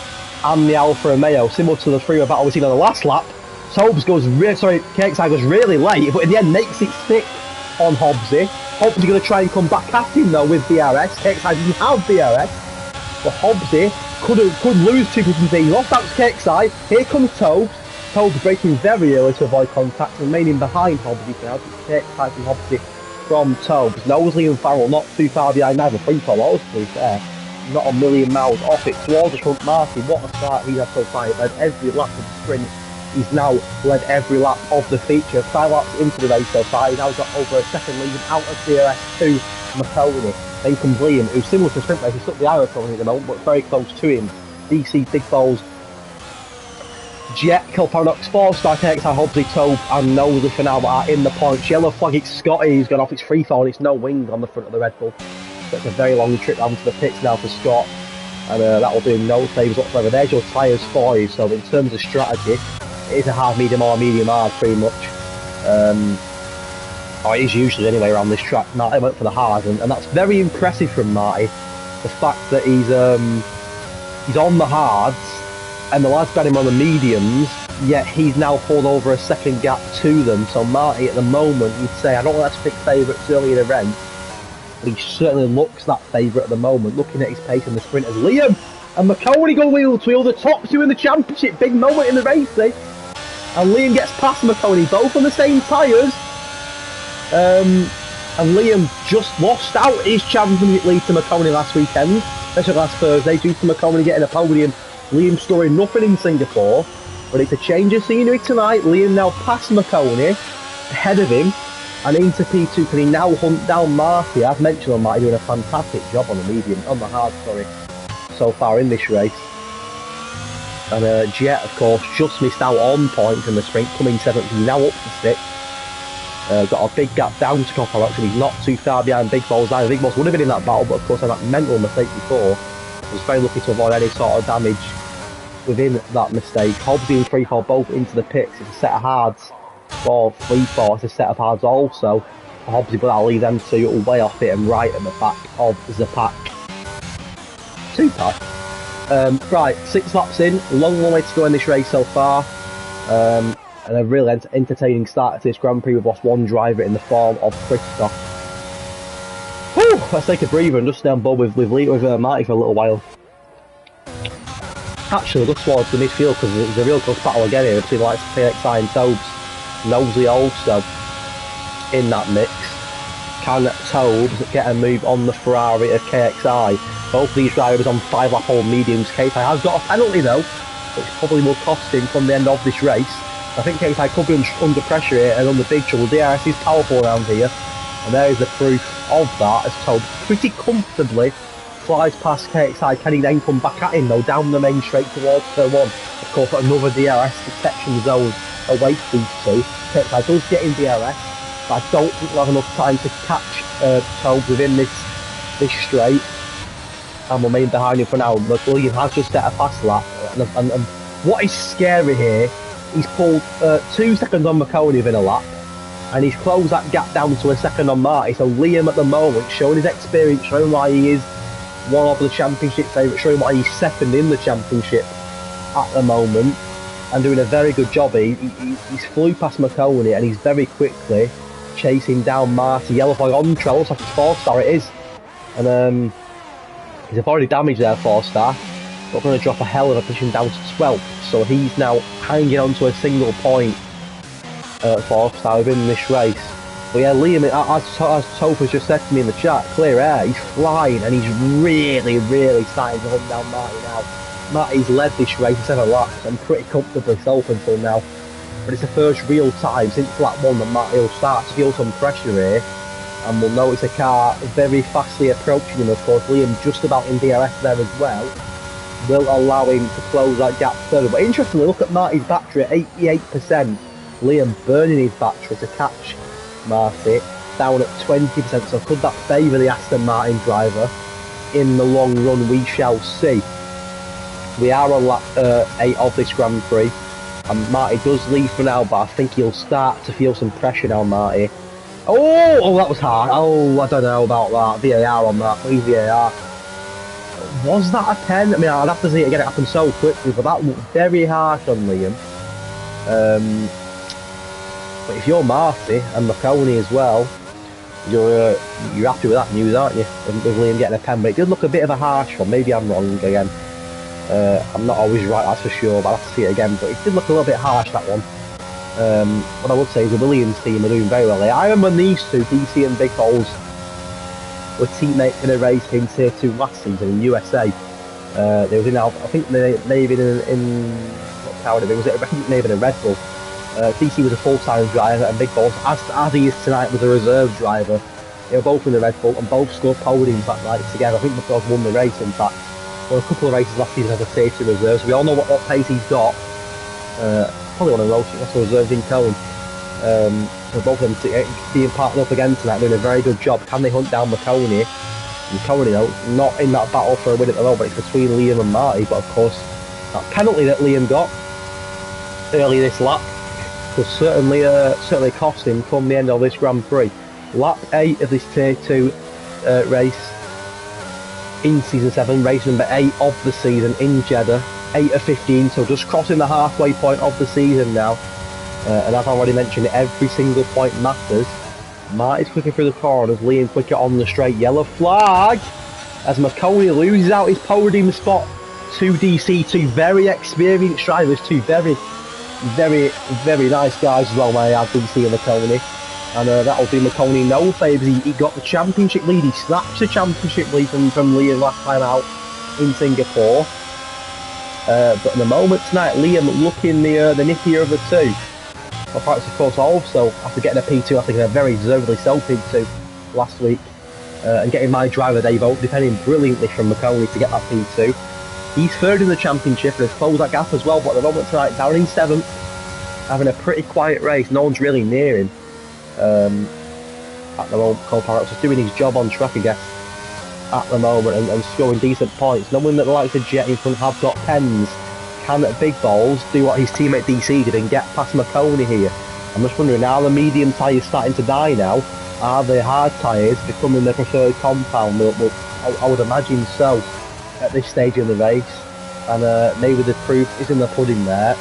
and the Alfa Romeo, similar to the freeway battle we seen on the last lap. Tobes KXI goes really late, but in the end makes it stick on Hobbsy. Hobbsy going to try and come back at him though with DRS. KXI didn't have DRS, but Hobbsy could lose 2 positions. He lost out to KXI. Here comes Tobes. Tobes breaking very early to avoid contact, remaining behind Hobbsy for now. KXI from Hobbsy from Tobes. Knowsley and Farrell not too far behind either. 3 polos to be fair. Not a million miles off it. Towards the front, Marty, what a start he had so far. He led every lap of the sprint. He's now led every lap of the feature. 5 laps into the race so far. He's now got over a second lead out of CRS to McConey. Then comes Liam, who's similar to sprint race. He's stuck the arrow Tony at the moment, but very close to him. DC, Big Balls, Jet, Kill Paradox, 4-star KXI, Hobbsy, Tobe, and Nosey for now are in the points. Yellow flag, it's Scotty who's gone off. It's free fall and it's no wing on the front of the Red Bull. So it's a very long trip down to the pits now for Scott. And that will do no favours whatsoever. There's your tyres for you. So in terms of strategy, it is a hard medium or medium hard pretty much. Or it is usually anyway around this track. Marty went for the hard and that's very impressive from Marty. The fact that he's on the hards and the lads got him on the mediums, yet he's now pulled over a second gap to them. So Marty at the moment, you'd say, I don't know that's pick favourites early in the event, but he certainly looks that favourite at the moment, looking at his pace in the sprinters. Liam and McConey go wheel to wheel, the top 2 in the championship, big moment in the race, eh? And Liam gets past McConey, both on the same tyres. And Liam just lost out his championship lead to McConey last weekend, especially last Thursday, due to McConey getting a podium. Liam scoring nothing in Singapore, but it's a change of scenery tonight. Liam now past McConey, ahead of him, and into P2. Can he now hunt down Marty? I've mentioned on Marty doing a fantastic job on the medium, on the hard, sorry, so far in this race. And Jet, of course, just missed out on points in the sprint, coming 7th, he's now up to 6th. Got a big gap down to Copper, actually, he's not too far behind Big Balls either. Big Balls would have been in that battle, but of course, had that mental mistake before. Was very lucky to avoid any sort of damage within that mistake. Hobbsy and Freefall both into the pits. It's a set of hards for Freefall. It's a set of hards also for Hobbsy, but I'll leave them two way off it and right at the back of the pack. 2-pack. Right, 6 laps in, long way to go in this race so far, and a really entertaining start to this Grand Prix. We've lost one driver in the form of Christoph. Whew, let's take a breather and just stay on board with Marty for a little while. Actually, look towards the midfield because there's a real close battle again here between the likes of KXI and Tobes. Nosey also in that mix. Can Tobes get a move on the Ferrari of KXI? Both these drivers on 5-lap-old mediums. KXI has got a penalty though, which probably will cost him from the end of this race. I think KXI could be under pressure here and under big trouble. DRS is powerful around here, and there is the proof of that as Tobes pretty comfortably flies past KXI. Can he then come back at him though, down the main straight towards turn 1? Of course, another DRS detection zone awaits these two. KXI does get in DRS, but I don't think we'll have enough time to catch Tobes within this straight, and we'll remain behind him for now. But William has just set a fast lap, and what is scary here, he's pulled 2 seconds on McConey within a lap, and he's closed that gap down to a second on Marty. So Liam at the moment, showing his experience, showing why he is one of the championship favourites, showing why he's second in the championship at the moment, and doing a very good job. He's flew past McConey, and he's very quickly chasing down Marty. Yellow flag on trail, looks like it's 4-star it is, and he's already damaged there 4-star, but going to drop a hell of a position down to 12th, so he's now hanging on to a single point 4-star within this race. But yeah, Liam, as Topher's just said to me in the chat, clear air, he's flying, and he's really starting to hunt down Marty now. Marty's led this race 7 laps, and pretty comfortably so up until now, but it's the first real time since lap 1 that Marty will start to feel some pressure here, and we'll notice a car very fastly approaching him. Of course, Liam just about in DRS there as well, will allow him to close that gap further. But interestingly, look at Marty's battery at 88%. Liam burning his battery to catch Marty down at 20%. So could that favour the Aston Martin driver in the long run? We shall see. We are on lap 8 of this Grand Prix, and Marty does lead for now, but I think he'll start to feel some pressure now, Marty. Oh, that was hard. Oh, I don't know about that. VAR on that, please VAR. Was that a pen? I mean, I'd have to see it again. It happened so quickly, but that looked very harsh on Liam. But if you're Marty and McConey as well, you're happy with that news, aren't you? With Liam getting a pen, but it did look a bit of a harsh one. Maybe I'm wrong again. I'm not always right, that's for sure, but I'll have to see it again. But it did look a little bit harsh, that one. What I would say is the Williams team are doing very well. I remember when these two, DC and Big Balls, were teammates in a race in Tier 2 last season in USA. They was in, I think they may have been in what car it was, I think it may have been a Red Bull. DC was a full-time driver, and Big Balls, as he is tonight, was a reserve driver. They were both in the Red Bull and both scored podiums that night together. I think Big Balls won the race, in fact. Won a couple of races last season as a Tier 2 reserve, so we all know what pace he's got. Probably on a road, that's a reserves in Cone. So both of them being partnered up again tonight, doing a very good job. Can they hunt down McConey? McConey, though, not in that battle for a win at the moment, but it's between Liam and Marty. But of course, that penalty that Liam got early this lap could certainly cost him from the end of this Grand Prix. Lap 8 of this Tier 2 race in Season 7, race number 8 of the season in Jeddah. 8 of 15, so just crossing the halfway point of the season now. And as I already mentioned, every single point matters. Marty's quicker through the corners, Liam quicker on the straight. Yellow flag as McConey loses out his podium spot to DC. Two very experienced drivers, two very nice guys as well, may I add, DC and McConey. And that'll do McConey no favours. He got the championship lead. He snatched the championship lead from Liam last time out in Singapore. But in the moment tonight, Liam looking the nippier of the two. my practice of course also after getting a P2, I think a very deservedly so P2 last week, and getting my driver Dave Oak defending brilliantly from McConey to get that P2. He's third in the championship and has closed that gap as well, but at the moment tonight down in 7th, having a pretty quiet race. No one's really near him at the moment. Cole Parrott's just doing his job on track, I guess, at the moment, and scoring decent points. Knowing that the likes of Jet in front have got pens, can at big balls do what his teammate DC did and get past McConey here. I'm just wondering, are the medium tyres starting to die now? Are the hard tyres becoming the preferred compound? I would imagine so at this stage in the race, and maybe the proof is in the pudding there.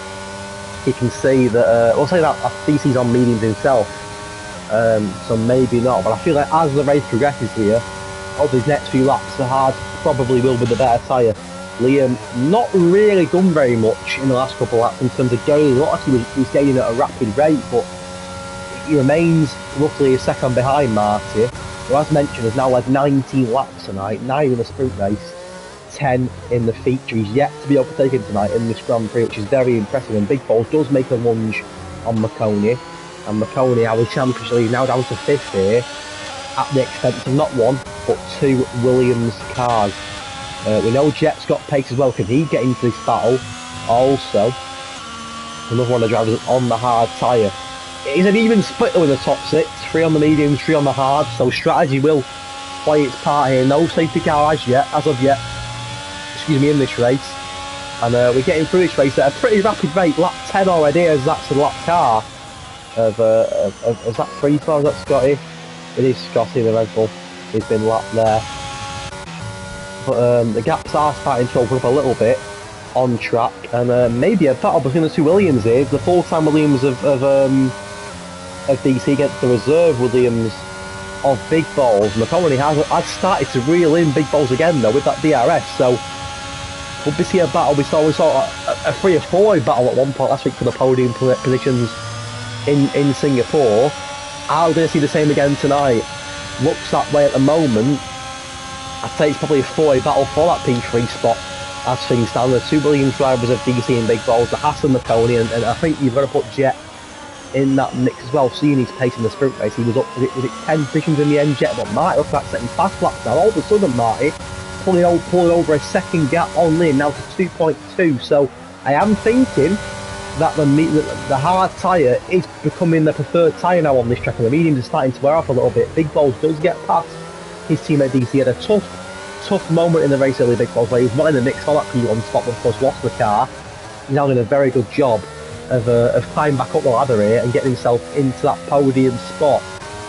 You can see that, we'll say that DC's on mediums himself, so maybe not, but I feel like as the race progresses here, over these next few laps, the hard probably will be the better tyre. Liam not really done very much in the last couple of laps in terms of gaining. Looked like he was gaining at a rapid rate, but he remains roughly a second behind Marty, who, as mentioned, has now led 19 laps tonight, 9 in the sprint race, 10 in the feature. He's yet to be overtaken tonight in this Grand Prix, which is very impressive, and Big Balls does make a lunge on McConey, and McConey, our championship lead, now down to 5th here, at the expense of not one, but 2 Williams cars. We know Jet's got pace as well. Can he get into this battle? Also, another one of the drivers on the hard tyre. It is an even split though in the top 6, 3 on the mediums, 3 on the hard, so strategy will play its part here. No safety car as of yet, excuse me, in this race. And we're getting through this race at a pretty rapid rate. Lap 10 already, as that's the lap car of is that 3-4, is that Scotty? It is Scotty, the Red Bull. He's been lapped there. But the gaps are starting to open up a little bit on track, and maybe a battle between the 2 Williams here. The full-time Williams of DC against the reserve Williams of Big Balls. McConaughey has started to reel in Big Balls again though with that DRS, so we'll be seeing a battle. We saw a 3 or 4 battle at one point last week for the podium positions in Singapore. Are we going to see the same again tonight? Looks that way at the moment. I'd say it's probably a 4-way battle for that P3 spot as things stand. The 2 Williams drivers of DC and Big Balls, the Haas and McConey, and I think you've got to put Jet in that mix as well. Seeing his pace in the sprint race, he was up, was it 10 positions in the end, Jet? But Marty, look at that, setting fast laps now. All of a sudden, Marty pulling over a second gap on Liam, now to 2.2. So I am thinking that the hard tyre is becoming the preferred tyre now on this track, and the mediums are starting to wear off a little bit. Big Balls does get past his teammate DC. Had a tough moment in the race early, Big Balls, where he was not in the mix for that P1 spot, but of course lost the car. He's now doing a very good job of climbing back up the ladder here and getting himself into that podium spot.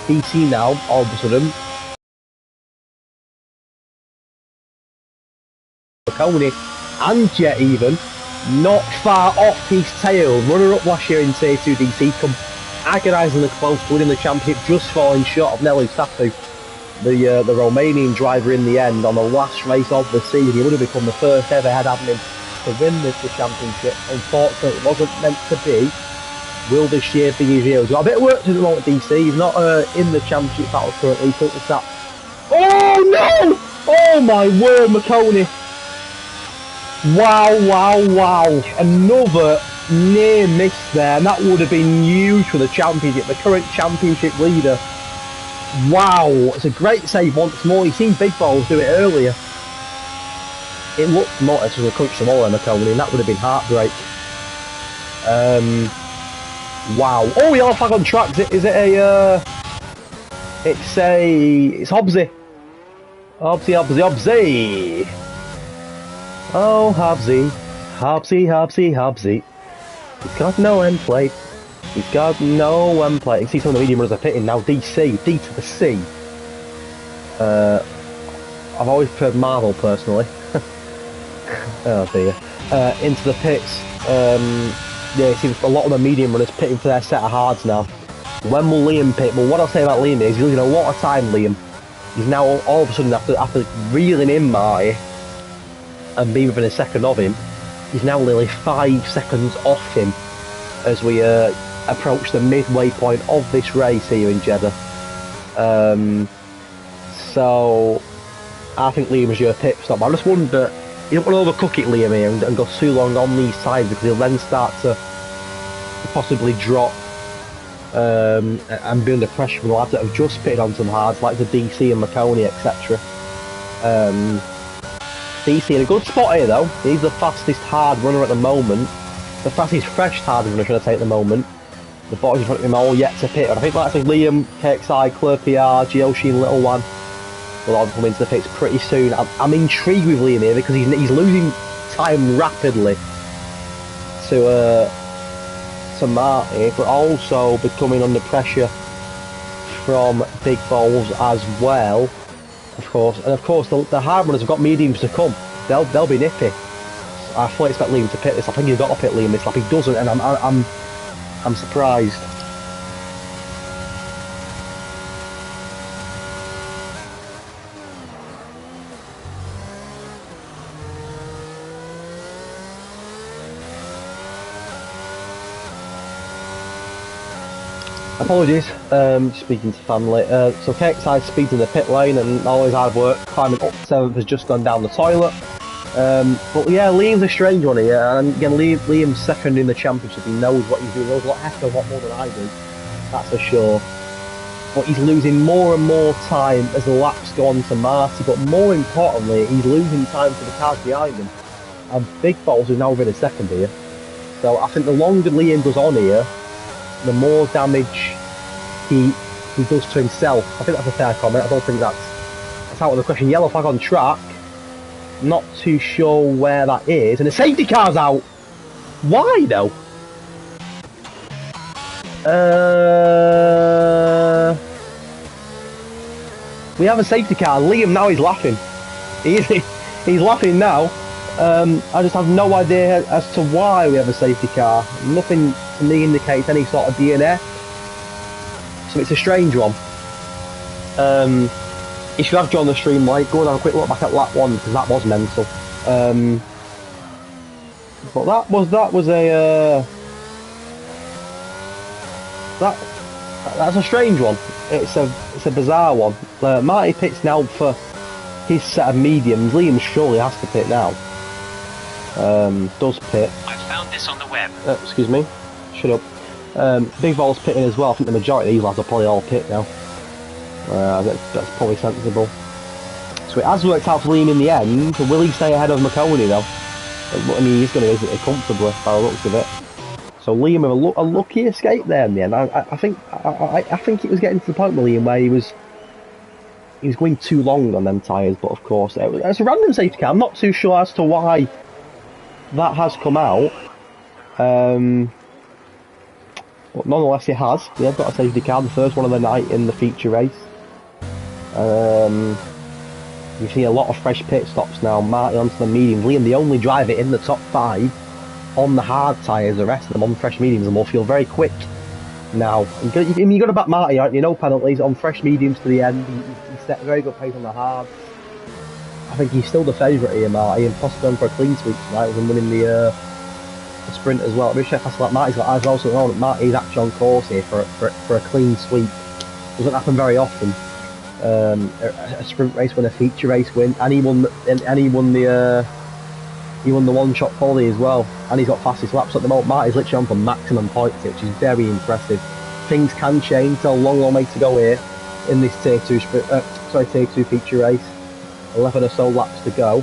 DC now, all of a sudden, McConey and Jet even not far off his tail. Runner up last year in Tier 2 DC, come agonisingly close to winning the championship, just falling short of Nelly Safu, the Romanian driver in the end on the last race of the season. He would have become the first ever head admin to win the championship. Unfortunately, it wasn't meant to be. Will this year be his year? He's got a bit of work to do at DC. He's not in the championship battle currently. Oh no! Oh my word, McConey! Wow. Another near miss there, and that would have been huge for the championship, the current championship leader. Wow, it's a great save once more. You've seen Big Balls do it earlier. It looked more as a crunch them all in McConey, and that would have been heartbreak. Wow. Oh, yellow flag on track. It's Hobbsy. Hobbsy. Oh, Hobbsy. He's got no end plate. You can see some of the medium runners are pitting now. D to the C. I've always preferred Marvel personally. Oh dear. Into the pits. Yeah, you see a lot of the medium runners pitting for their set of hards now. When will Liam pit? Well, what I'll say about Liam is he's losing a lot of time, Liam. He's now all of a sudden, after reeling in Marty and being within a second of him, he's now nearly 5 seconds off him as we approach the midway point of this race here in Jeddah. So I think Liam is your pit stop. I just wonder, you don't want to overcook it, Liam, here and go too long on these sides, because he'll then start to possibly drop and be under pressure from the lads that have just pitted on some hards, like the DC and Marconi, etc. DC in a good spot here though. He's the fastest hard runner at the moment. The fastest fresh hard runner, should I say, at the moment. The boys in front of him are all yet to pit. And I think like Liam, KXI, Claire PR, Geosheen, Little One will all come into the pits pretty soon. I'm intrigued with Liam here because he's losing time rapidly to Marty, but also becoming under pressure from big balls as well, of course. And of course, the hard runners have got mediums to come. They'll be nippy. I fully expect Liam to pit this. I think he's got to pit Liam this lap. He doesn't, and I'm surprised. Apologies, speaking to family. So KXI speeds in the pit lane and all his hard work climbing up 7th has just gone down the toilet. But yeah, Liam's a strange one here, and again, Liam's second in the championship. He knows what he's doing, he knows a heck of a lot more than I do, that's for sure. But he's losing more and more time as the laps go on to Marty, but more importantly, he's losing time to the cars behind him. And Big Balls is now in a second here. So I think the longer Liam goes on here, the more damage he does to himself. I think that's a fair comment. I don't think that's out of the question. Yellow flag on track. Not too sure where that is. And the safety car's out. Why though? We have a safety car. Liam now is laughing. He's laughing now. I just have no idea as to why we have a safety car. Nothing to me indicates any sort of DNF. So it's a strange one. If you have joined the stream, like, go and have a quick look back at lap 1 because that was mental. But that was a that's a strange one. It's a bizarre one. Marty pits now for his set of mediums. Liam surely has to pit now. Does pit. I found this on the web. Excuse me. Shut up. Big Ball's pitting as well. I think the majority of these lads are probably all pit now. That's probably sensible. So it has worked out for Liam in the end. Will he stay ahead of Marconi though? I mean, he's going to exit it comfortably by the looks of it. So Liam with a lucky escape there in the end. I think it was getting to the point with Liam where he was going too long on them tyres, but of course it's a random safety car. I'm not too sure as to why that has come out. But nonetheless, it has. We have got a safety car, the first one of the night in the feature race. You see a lot of fresh pit stops now. Marty onto the mediums. Liam, the only driver in the top 5 on the hard tyres. The rest of them on fresh mediums, and will feel very quick now. You got to back Marty, aren't you? No penalties on fresh mediums to the end. He set a very good pace on the hards. I think he's still the favourite here, Marty, and possibly going for a clean sweep tonight and winning the sprint as well. Check like Marty's got eyes also at the moment. Marty's actually on course here for a clean sweep. Doesn't happen very often. A sprint race win, a feature race win, and he won the one-shot quality as well, and he's got fastest laps at the moment. Marty's literally on for maximum points, which is very impressive. Things can change. Still a long way to go here in this tier 2 feature race. 11 or so laps to go.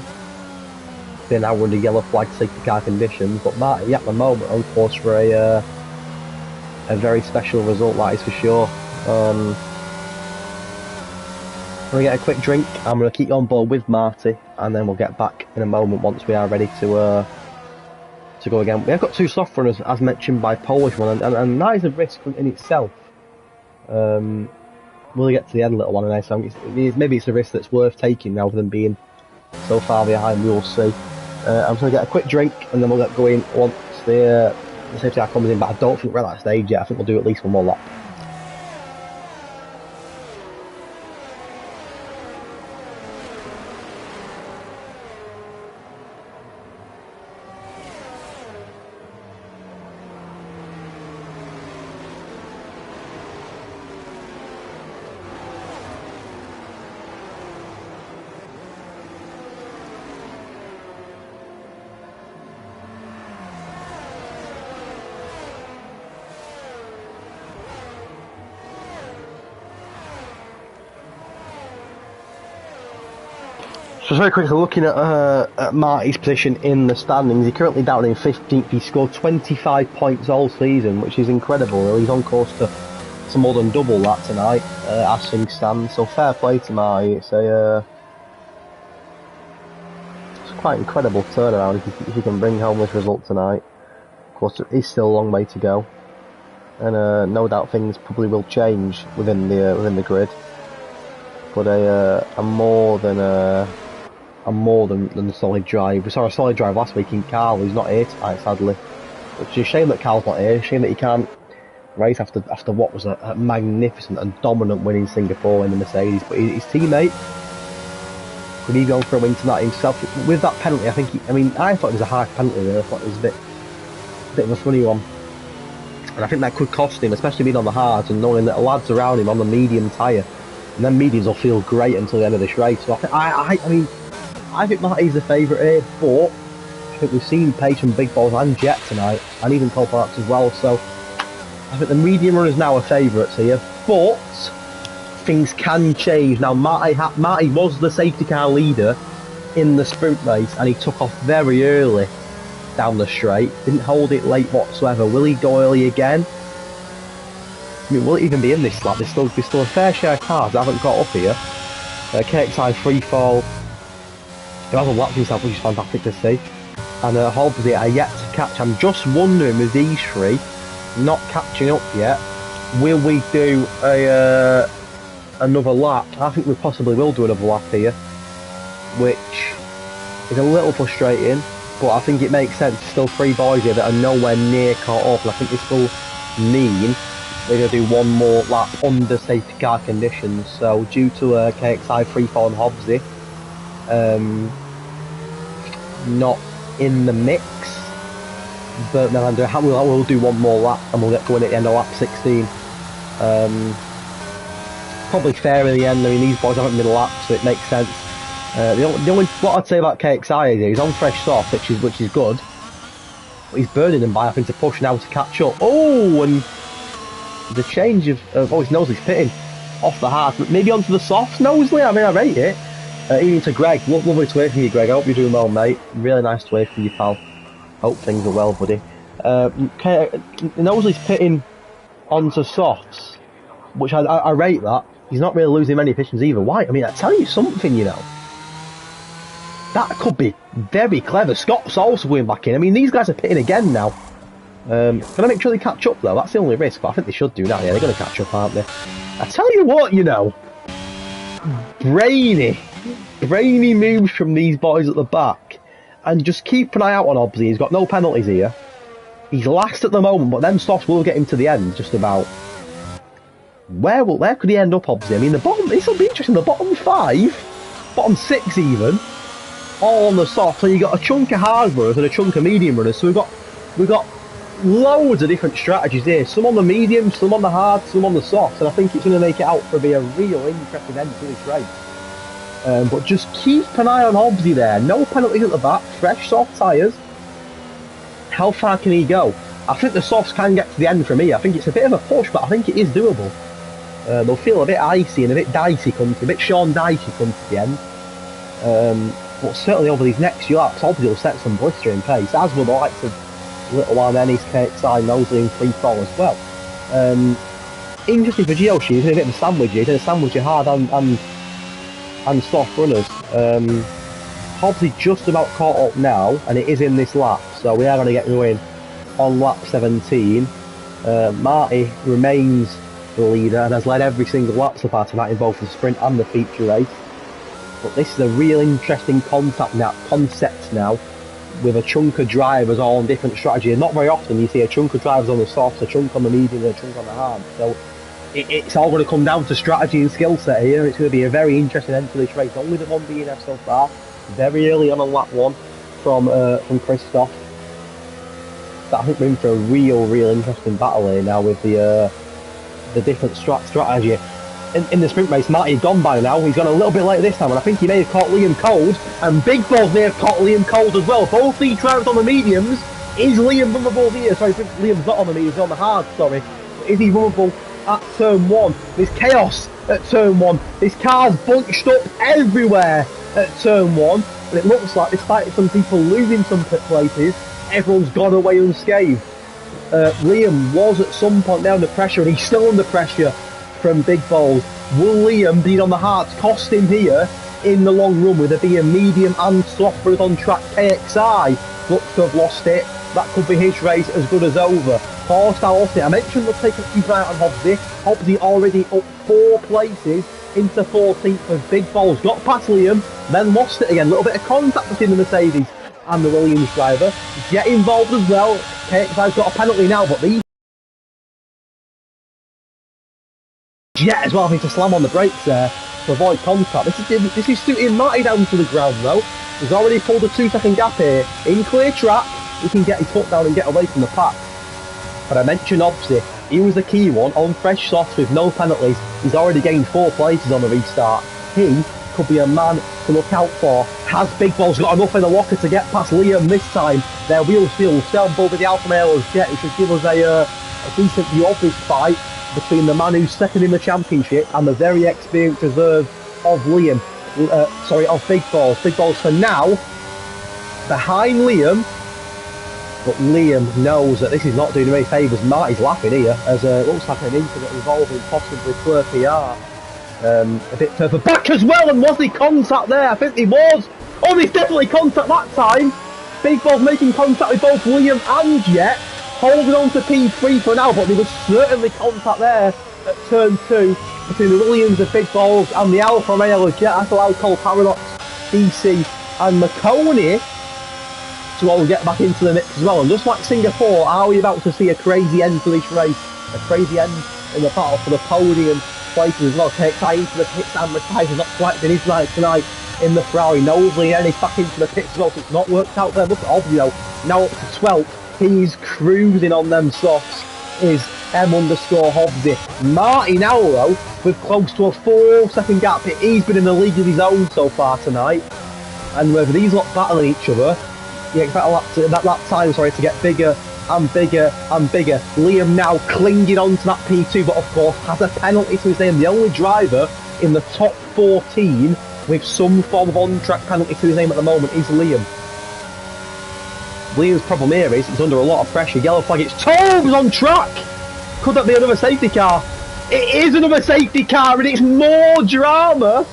They're now under yellow flag safety car conditions, but Marty at the moment on course for a very special result, that is for sure. I'm going to get a quick drink. I'm going to keep you on board with Marty, and then we'll get back in a moment once we are ready to go again. We have got 2 soft runners, as mentioned by Polish one, and that is a risk in itself. Will we get to the end, little one? And so maybe it's a risk that's worth taking rather than being so far behind. We will see. I'm going to get a quick drink, and then we'll get going once the safety car comes in. But I don't think we're at that stage yet. I think we'll do at least one more lap. So very quickly looking at Marty's position in the standings, he's currently down in 15th. He scored 25 points all season, which is incredible. He's on course to more than double that tonight, as things stand. So fair play to Marty. It's quite incredible turnaround if he can bring home this result tonight. Of course, there is still a long way to go, and no doubt things probably will change within the grid. But a more than solid drive. We saw a solid drive last week in Carl, who's not here tonight, sadly. Which is a shame that Carl's not here. A shame that he can't race after what was a magnificent and dominant win in Singapore in the Mercedes. But his teammate, could he go for a win tonight himself? With that penalty, I thought it was a harsh penalty there. I thought it was a bit of a funny one. And I think that could cost him, especially being on the hards and knowing that the lads around him on the medium tyre. And then mediums will feel great until the end of this race. So I think Marty's the favourite here, but I think we've seen pace from Big Balls and Jet tonight, and even Colparax as well, so I think the medium runners now are favourites here, but things can change. Now Marty was the safety car leader in the sprint race, and he took off very early down the straight, didn't hold it late whatsoever. Will he go early again? I mean, will it even be in this lap? There's still a fair share of cars that haven't got up here. KXI freefall. He hasn't lapped himself, which is fantastic to see. And Hobbsy are yet to catch. I'm just wondering with these three not catching up yet, will we do another lap? I think we possibly will do another lap here, which is a little frustrating, but I think it makes sense. Still three boys here that are nowhere near caught up, and I think this will mean we're going to do one more lap under safety car conditions. So due to KXI freefall and Hobbsy not in the mix, but we'll do one more lap and we'll get going at the end of lap 16. Probably fair in the end. I mean, these boys haven't been lapped, so it makes sense. The only what I'd say about KXI is he's on fresh soft, which is good, but he's burning them by having to push now to catch up. Oh, and the change of his Nosley's pitting off the hard, but maybe onto the softs. Nosley, I mean, I rate it. Even to Greg, lovely to hear from you, Greg. I hope you're doing well, mate. Really nice to hear from you, pal. Hope things are well, buddy. Nosley's pitting onto softs, which I rate that. He's not really losing many positions either. Why? I mean, I tell you something, you know. That could be very clever. Scott's also going back in. I mean, these guys are pitting again now. Can I make sure they catch up, though? That's the only risk, but I think they should do now. Yeah, they're going to catch up, aren't they? I tell you what, you know. Brainy moves from these boys at the back, and just keep an eye out on Hobbsy. He's got no penalties here. He's last at the moment, but then softs will get him to the end, just about. Where could he end up, Hobbsy? I mean, this will be interesting. The bottom 5, bottom 6 even, all on the soft. So you got a chunk of hard runners and a chunk of medium runners. So we've got loads of different strategies here. Some on the medium, some on the hard, some on the soft, and I think it's going to make it out for be a real interesting end to this race. But just keep an eye on Hobbsy there. No penalties at the back, fresh soft tyres. How far can he go? I think the softs can get to the end for me. I think it's a bit of a push, but I think it is doable. They'll feel a bit icy and a bit dicey a bit Sean Dicey come to the end. But certainly over these next few laps, Hobbsy will set some blistering pace, as will the likes of Little One, Ennis, KXI, Nosley and freefall as well. Interesting for Geoshi, he's in a bit of a sandwich here. He's in a sandwich of hard and soft runners. Hobbsy just about caught up now, and it is in this lap, so we are going to get going on lap 17. Marty remains the leader and has led every single lap so far tonight in both the sprint and the feature race. But this is a real interesting concept now, with a chunk of drivers all on different strategies. Not very often you see a chunk of drivers on the softs, a chunk on the medium and a chunk on the hard. So it's all going to come down to strategy and skill set here. It's going to be a very interesting end to this race. Only the one DNF so far. Very early on lap 1 from Christoph. But I think we're in for a real interesting battle here now with the different strategy. In the sprint race, Marty had gone by now. He's gone a little bit later this time, and I think he may have caught Liam Cold, and Big Balls may have caught Liam Cold as well. Both these drivers on the mediums. Is Liam runnable here? Sorry, Liam's not on the mediums, he's on the hard, sorry. Is he runnable at turn 1? There's chaos at turn 1. This car's bunched up everywhere. at turn 1, but it looks like, despite some people losing some pit places, everyone's gone away unscathed. Liam was at some point now under pressure, and he's still under pressure from big balls. Will Liam be on the hards cost him here in the long run, with there being medium and soft runners on track? KXI looks to have lost it. That could be his race as good as over. Horstal lost it. I mentioned they'll take a few out on Hobbsy. Hobbsy already up 4 places into 14th with big balls. Got past Liam, then lost it again. A little bit of contact between the Mercedes and the Williams driver. Get involved as well. KXI's got a penalty now, but these Jet as well having to slam on the brakes there to avoid contact. This is suiting Matty down to the ground though. He's already pulled a 2-second gap here. In clear track, he can get his foot down and get away from the pack. But I mentioned obviously, he was the key one on fresh softs with no penalties. He's already gained 4 places on the restart. He could be a man to look out for. Has Big Balls got enough in the locker to get past Liam this time? Their wheels feel still above the Alfa Romeo's Jet. It should give us a decent view of this fight between the man who's second in the championship and the very experienced reserve of Liam. Of Big Balls. Big Balls for now behind Liam, but Liam knows that this is not doing him any favours. Marty's laughing here as it looks like an incident involving possibly Claire PR. A bit further back as well, and was he contact there? I think he was. Oh, he's definitely contact that time. Big Balls making contact with both Liam and Jet, holding on to P3 for now, but there was certainly contact there at turn 2 between the Williams of Big Balls and the Alfa Romeo Jet. That's allowed Cole Paradox, DC and McConey to all get back into the mix as well. And just like Singapore, are we about to see a crazy end to this race? A crazy end in the battle for the podium places as well. Takes into the pits, and Matthias has not quite been his night tonight in the Ferrari. Knowsley and he's back into the pits as well, so it's not worked out there. Look at Obvio, now up to 12th. He's cruising on them softs, is M_Hobbsy. Marty now though, with close to a 4-second gap. He's been in the league of his own so far tonight, and whether these lot battling each other, you expect that lap time to get bigger and bigger and bigger. Liam now clinging on to that P2, but of course has a penalty to his name. The only driver in the top 14 with some form of on-track penalty to his name at the moment is Liam. Liam's problem here is he's under a lot of pressure. Yellow flag, it's Tobes on track! Could that be another safety car? It is another safety car, and it's more drama.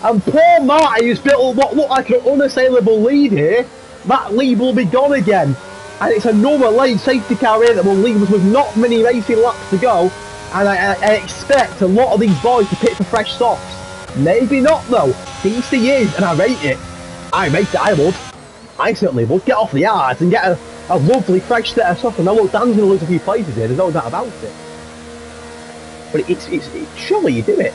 And poor Marty, who's built what looked like an unassailable lead here, that lead will be gone again. And it's another late safety car here that will leave us with not many racing laps to go. And I expect a lot of these boys to pit for fresh softs. Maybe not though. DC is, and I rate it. I would. I certainly would. Get off the yards and get a lovely fresh set of softs. And now look, Dan's going to lose a few places here, there's no doubt about it. But it's surely you do it.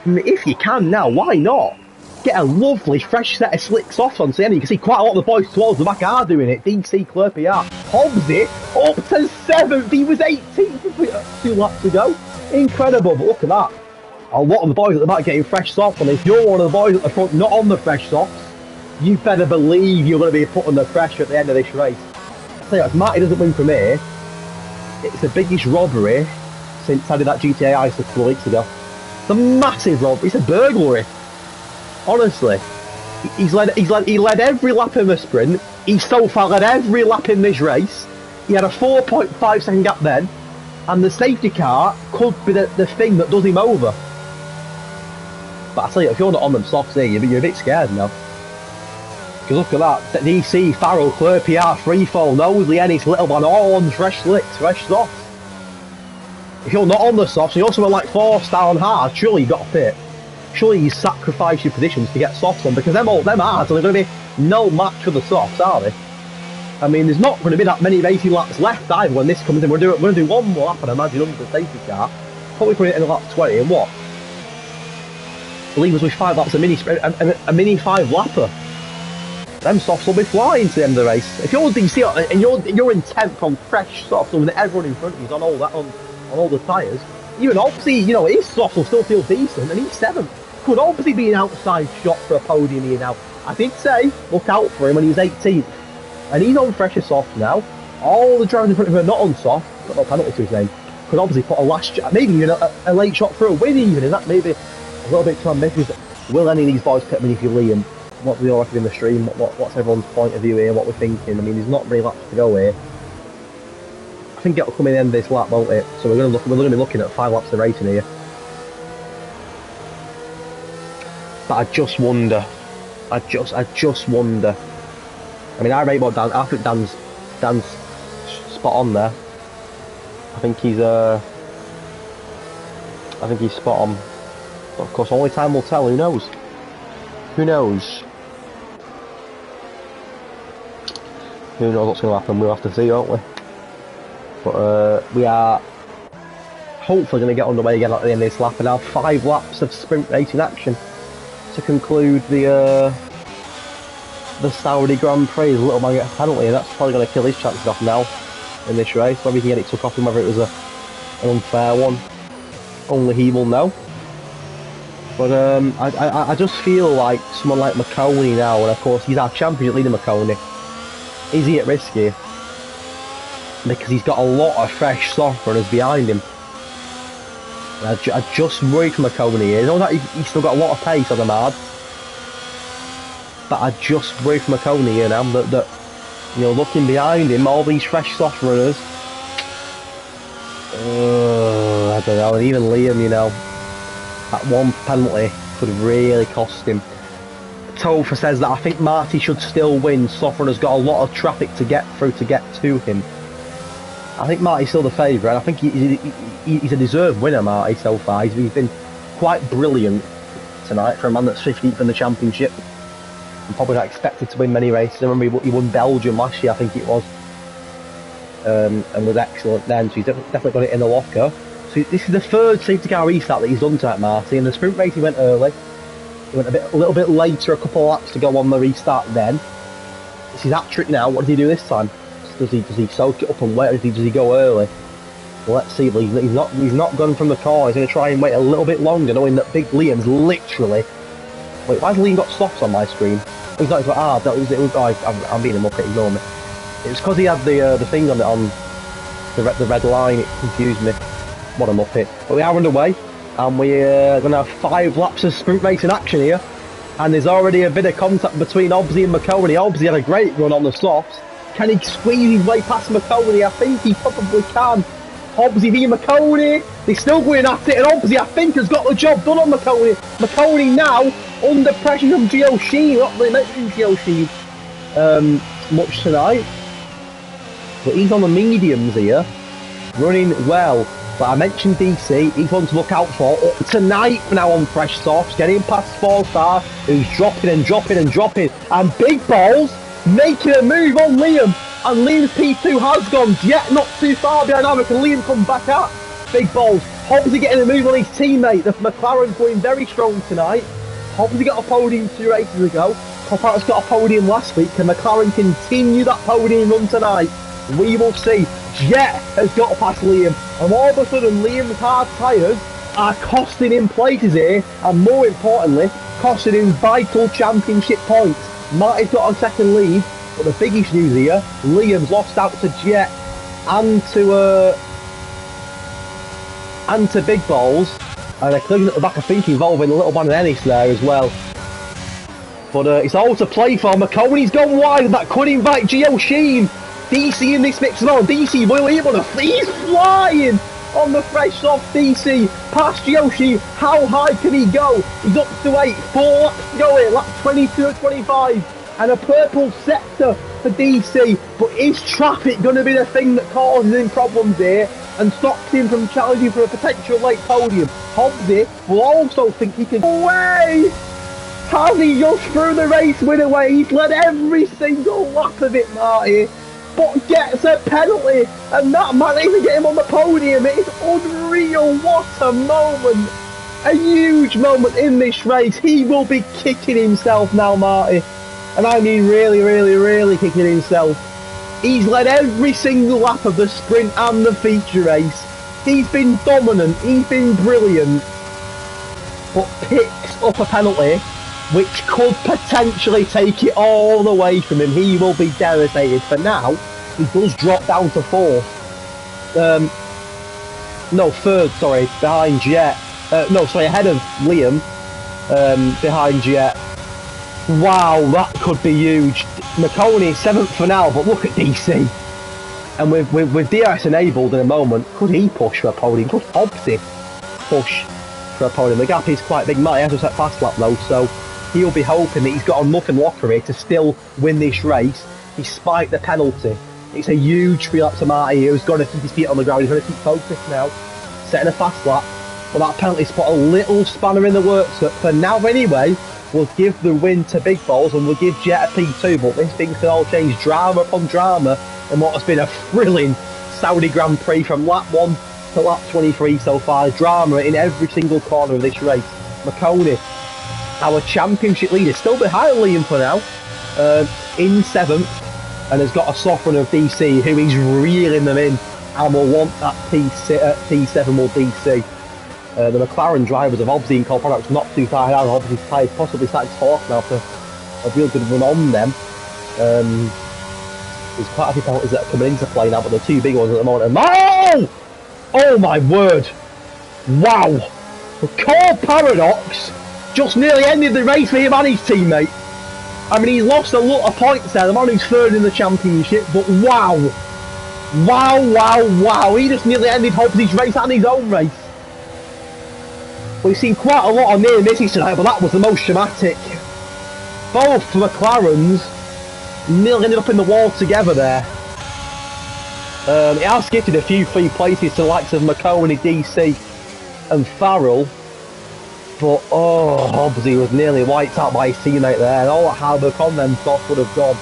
I mean, if you can now, why not? Get a lovely fresh set of slick softs on CN. You can see quite a lot of the boys towards the back are doing it. DC, Claire PR, Hobbsy up to 7th. He was 18th with 2 laps to go. Incredible, but look at that. A lot of the boys at the back getting fresh softs, and if you're one of the boys at the front not on the fresh softs, you better believe you're going to be put under pressure at the end of this race. I tell you what, if Marty doesn't win from here, it's the biggest robbery since I did that GTA Ice a couple of weeks ago. It's a massive robbery. It's a burglary. Honestly, he led every lap in the sprint. He's so far led every lap in this race. He had a 4.5 second gap then, and the safety car could be the thing that does him over. But I tell you, if you're not on them softs here, you're a bit scared now. Because look at that, DC, Farrell, Claire PR, Freefall, Knowsley, Ennis, Little Man, all on fresh slicks, fresh softs. If you're not on the softs, you're somewhere like 4-star on hard, surely you've got to pit. Surely you sacrifice your positions to get softs on, because them hards are going to be no match for the softs, are they? I mean, there's not going to be that many racing laps left either when this comes in. We're going to do one more lap, and I imagine, under the safety car. Probably put it in lap 20, and what? Leave us with 5 laps, a mini 5-lapper. Them softs will be flying to the end of the race. If you're DC and you're in 10th on fresh softs, and everyone in front of you is on all that on all the tyres, even obviously, you know, his softs will still feel decent, and he's 7th. Could obviously be an outside shot for a podium here now. I did say look out for him when he was 18th, and he's on fresher soft now. All the drivers in front of him are not on soft. Got no penalty to his name. Could obviously put a last, maybe even a late shot for a win. Even is that maybe a little bit too ambitious? Will any of these boys pit me for Liam? What do we all reckon in the stream? What's everyone's point of view here? What we're thinking? I mean, there's not many laps to go here. I think it'll come in the end of this lap, won't it? So we're going to be looking at 5 laps of racing here. But I just wonder. I just wonder. I mean, I rate what Dan. I think Dan's spot on there. I think he's spot on. But of course, only time will tell. Who knows? Who knows? Who knows what's going to happen? We'll have to see, won't we? But we are hopefully going to get underway again at the end of this lap and have 5 laps of sprint racing action to conclude the Saudi Grand Prix. A little man gets a penalty, and that's probably going to kill his chances off now in this race. Whether he can get it took off him, whether it was an unfair one, only he will know. But I just feel like someone like McConey now, and of course he's our championship leader, McConey. Is he at risk here? Because he's got a lot of fresh soft runners behind him. And I just worry for McConey here. I know that he's still got a lot of pace on the hard, but I just worry for McConey here now that you know, looking behind him, all these fresh soft runners. I don't know, and even Liam, you know, that one penalty could really cost him. Topher says that I think Marty should still win. Soft runner's got a lot of traffic to get through to get to him. I think Marty's still the favourite. I think he's a deserved winner, Marty, so far. He's been quite brilliant tonight for a man that's 15th in the championship. And probably not expected to win many races. I remember he won Belgium last year, I think it was. And was excellent then, so he's definitely got it in the locker. So this is the 3rd safety car restart that he's done tonight, Marty. And the sprint race he went early. He went a little bit later, a couple of laps to go on the restart then. It's his hat-trick now. What does he do this time? Does he soak it up and wait, or does he go early? Well, let's see. He's not gone from the car. He's going to try and wait a little bit longer, knowing that Big Liam's literally. Wait, why has Liam got softs on my screen? Oh, he's not. He's got hard. I'm being a muppet. Ignore me. It was because he had the thing on it on the red line. It confused me. What a muppet! But we are underway, and we're going to have 5 laps of sprint racing action here. And there's already a bit of contact between Hobbsy and McConey. Hobbsy had a great run on the softs. Can he squeeze his way past McConey? I think he probably can. Hobbsy v McConey. They're still going at it, and Hobbsy, I think, has got the job done on McConey. McConey now under pressure from Gio Sheen. Not really mentioning Gio Sheen much tonight. But he's on the mediums here, running well. But I mentioned DC, he's one to look out for. Up tonight now on fresh softs, getting past 4-star, who's dropping and dropping and dropping. And Big Balls making a move on Liam, and Liam's P2 has gone, yet not too far behind Amick, and Liam comes back up. Big Balls, Hobbsy getting a move on his teammate. The McLaren's going very strong tonight. Hobbsy got a podium 2 races ago. Coppara's got a podium last week. Can McLaren continue that podium run tonight? We will see. Jet has got past Liam, and all of a sudden Liam's hard tyres are costing him places here, and more importantly, costing him vital championship points. Marty's got a second lead, but the biggest news here, Liam's lost out to Jet and to Big Balls, and a collision at the back, I think, involving a little man Ennis there as well. But it's all to play for. McConey's gone wide, and that could invite Gio Sheen. DC in this mix as well. DC will be able to. He's flying on the fresh soft. DC past Gio Sheen. How high can he go? He's up to 8. 4 laps to go here. Lap 22 or 25. And a purple sector for DC. But is traffic going to be the thing that causes him problems here and stops him from challenging for a potential late podium? Hobbsy will also think he can. Away! Has he just threw the race win away? He's led every single lap of it, Marty, but gets a penalty, and that man isn't getting him on the podium. It is unreal. What a moment. A huge moment in this race. He will be kicking himself now, Marty. And I mean really, really, really kicking himself. He's led every single lap of the sprint and the feature race. He's been dominant. He's been brilliant. But picks up a penalty which could potentially take it all away from him. He will be devastated. For now, he does drop down to 4th. No, 3rd, sorry, behind Jet. No, sorry, ahead of Liam. behind Jet. Wow, that could be huge. McConey 7th for now, but look at DC. And with DRS enabled in a moment, could he push for a podium? Could Hobbsy push for a podium? The gap is quite big. Matty has a set fast lap though, so he'll be hoping that he's got enough in locker here to still win this race, despite the penalty. It's a huge free lap to Marty, who's going to keep his feet on the ground. He's going to keep focused now, setting a fast lap. But that penalty's put a little spanner in the works. For now anyway, we'll give the win to Big Balls and we'll give Jet a P2. But this thing can all change, drama upon drama, in what has been a thrilling Saudi Grand Prix from lap 1 to lap 23 so far. Drama in every single corner of this race. McConey, our championship leader, still behind Liam for now, in 7th, and has got a soft run of DC, who is reeling them in and will want that P7 will DC. The McLaren drivers of Hobbsy and Cole Products not too far down. Hobbsy's tyres possibly starting to fall off now after a real good run on them. There's quite a few penalties that are coming into play now, but the two big ones at the moment. Oh! Oh my word! Wow! The Cole Paradox just nearly ended the race for him and his teammate. I mean, he's lost a lot of points there, the man who's 3rd in the championship, but wow! Wow, wow, wow! He just nearly ended Hobbsy's race and his own race. We've seen quite a lot of near misses tonight, but that was the most dramatic. Both McLarens nearly ended up in the wall together there. It has gifted a few free places to the likes of McConey, DC and Farrell. But oh, Hobbsy was nearly wiped out by his teammate there, and all that hard work on them thoughts would have gone.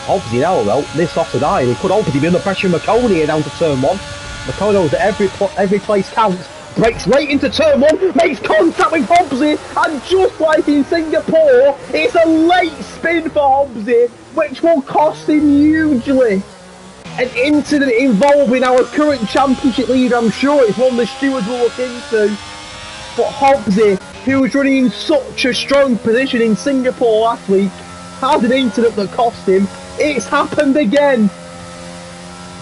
Hobbsy now though, this off the die, he could obviously be under pressure of McConey here down to turn 1. McConey knows that every place counts. Breaks late into turn 1, makes contact with Hobbsy, and just like in Singapore, it's a late spin for Hobbsy, which will cost him hugely. An incident involving our current championship leader, I'm sure it's one the stewards will look into. But Hobbsy, who was running in such a strong position in Singapore last week, had an incident that cost him. It's happened again.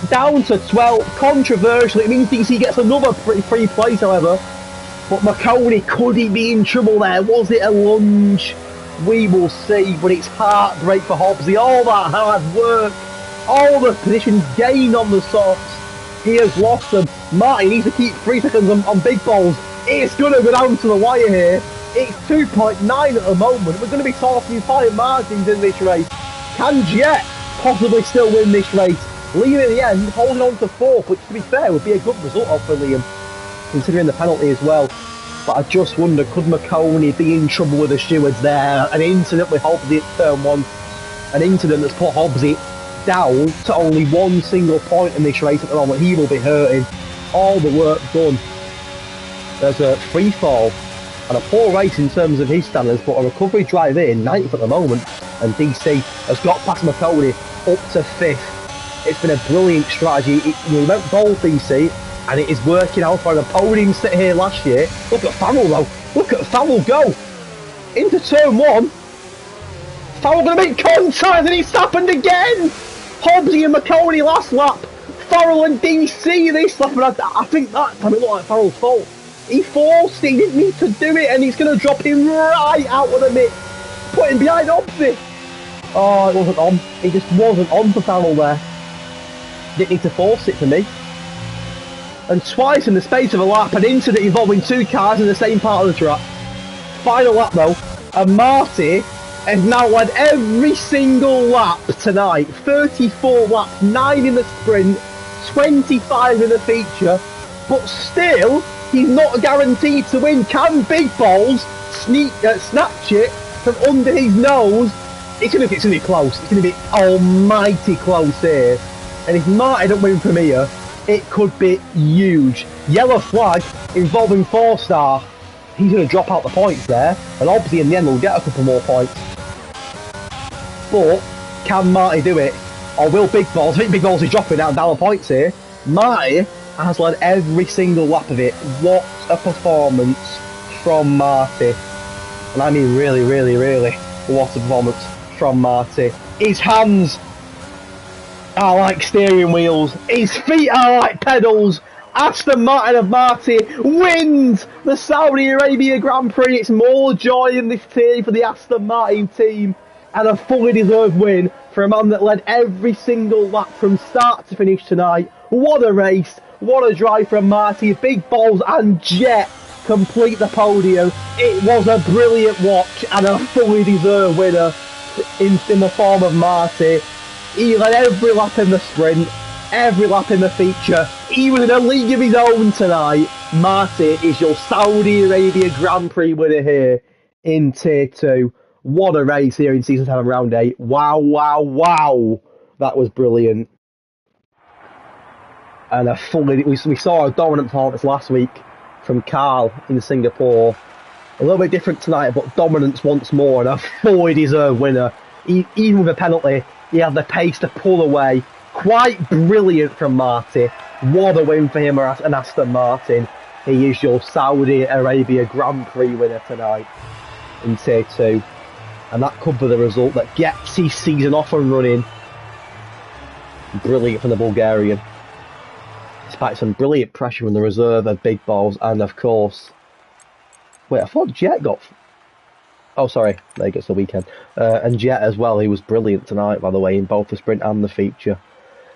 Down to 12th, controversial. It means DC gets another free place, however. But McConey, could he be in trouble there? Was it a lunge? We will see, but it's heartbreak for Hobbsy. All that hard work, all the positions gained on the softs, he has lost them. Marty needs to keep 3 seconds on Big Balls. It's going to go down to the wire here. It's 2.9 at the moment. We're going to be talking fine margins in this race. Can Jet possibly still win this race? Liam in the end holding on to 4th, which to be fair would be a good result for Liam, considering the penalty as well. But I just wonder, could McConey be in trouble with the stewards there? An incident with Hobbsy at turn 1, an incident that's put Hobbsy down to only 1 single point in this race at the moment. He will be hurting. All the work done. There's a free fall and a poor race in terms of his standards, but a recovery drive in 9th at the moment, and DC has got past McConey up to 5th. It's been a brilliant strategy. We went bold DC, and it is working out for the podium sit here last year. Look at Farrell though. Look at Farrell go into turn 1. Farrell going to make contact, and it's happened again. Hobbsy and McConey last lap. Farrell and DC this lap, and I think that time it looked like Farrell's fault. He forced it. He didn't need to do it, and he's going to drop him right out of the mix, put him behind Hobbsy. Oh, it wasn't on. It just wasn't on for Farrell there. Didn't need to force it for me. And twice in the space of a lap, an incident involving 2 cars in the same part of the track. Final lap though, and Marty has now led every single lap tonight. 34 laps, 9 in the sprint, 25 in the feature, but still he's not guaranteed to win. Can Big Balls snatch it from under his nose? It's going to be close. It's going to be almighty close here. And if Marty don't win from here, it could be huge. Yellow flag involving 4-star. He's going to drop out the points there, and obviously in the end will get a couple more points. But can Marty do it? Or will Big Balls? I think Big Balls is dropping out down the points here. Marty has led every single lap of it. What a performance from Marty. And I mean really, really, really, what a performance from Marty. His hands are like steering wheels, his feet are like pedals, Aston Martin of Marty wins the Saudi Arabia Grand Prix. It's more joy in this team for the Aston Martin team, and a fully deserved win for a man that led every single lap from start to finish tonight. What a race, what a drive from Marty. Big Balls and Jet complete the podium. It was a brilliant watch and a fully deserved winner in the form of Marty. He led every lap in the sprint, every lap in the feature. He was in a league of his own tonight. Marty is your Saudi Arabia Grand Prix winner here in Tier 2. What a race here in Season 7 Round 8. Wow, wow, wow. That was brilliant. And we saw a dominant performance last week from Carl in Singapore. A little bit different tonight, but dominance once more, and a fully deserved winner. Even with a penalty, he had the pace to pull away. Quite brilliant from Marty. What a win for him and Aston Martin. He is your Saudi Arabia Grand Prix winner tonight in Tier 2. And that could be the result that gets his season off and running. Brilliant from the Bulgarian. Despite some brilliant pressure from the reserve of Big Balls and, of course... Wait, I thought Jet got... Oh, sorry. There he gets the weekend. And Jet as well. He was brilliant tonight, by the way, in both the sprint and the feature.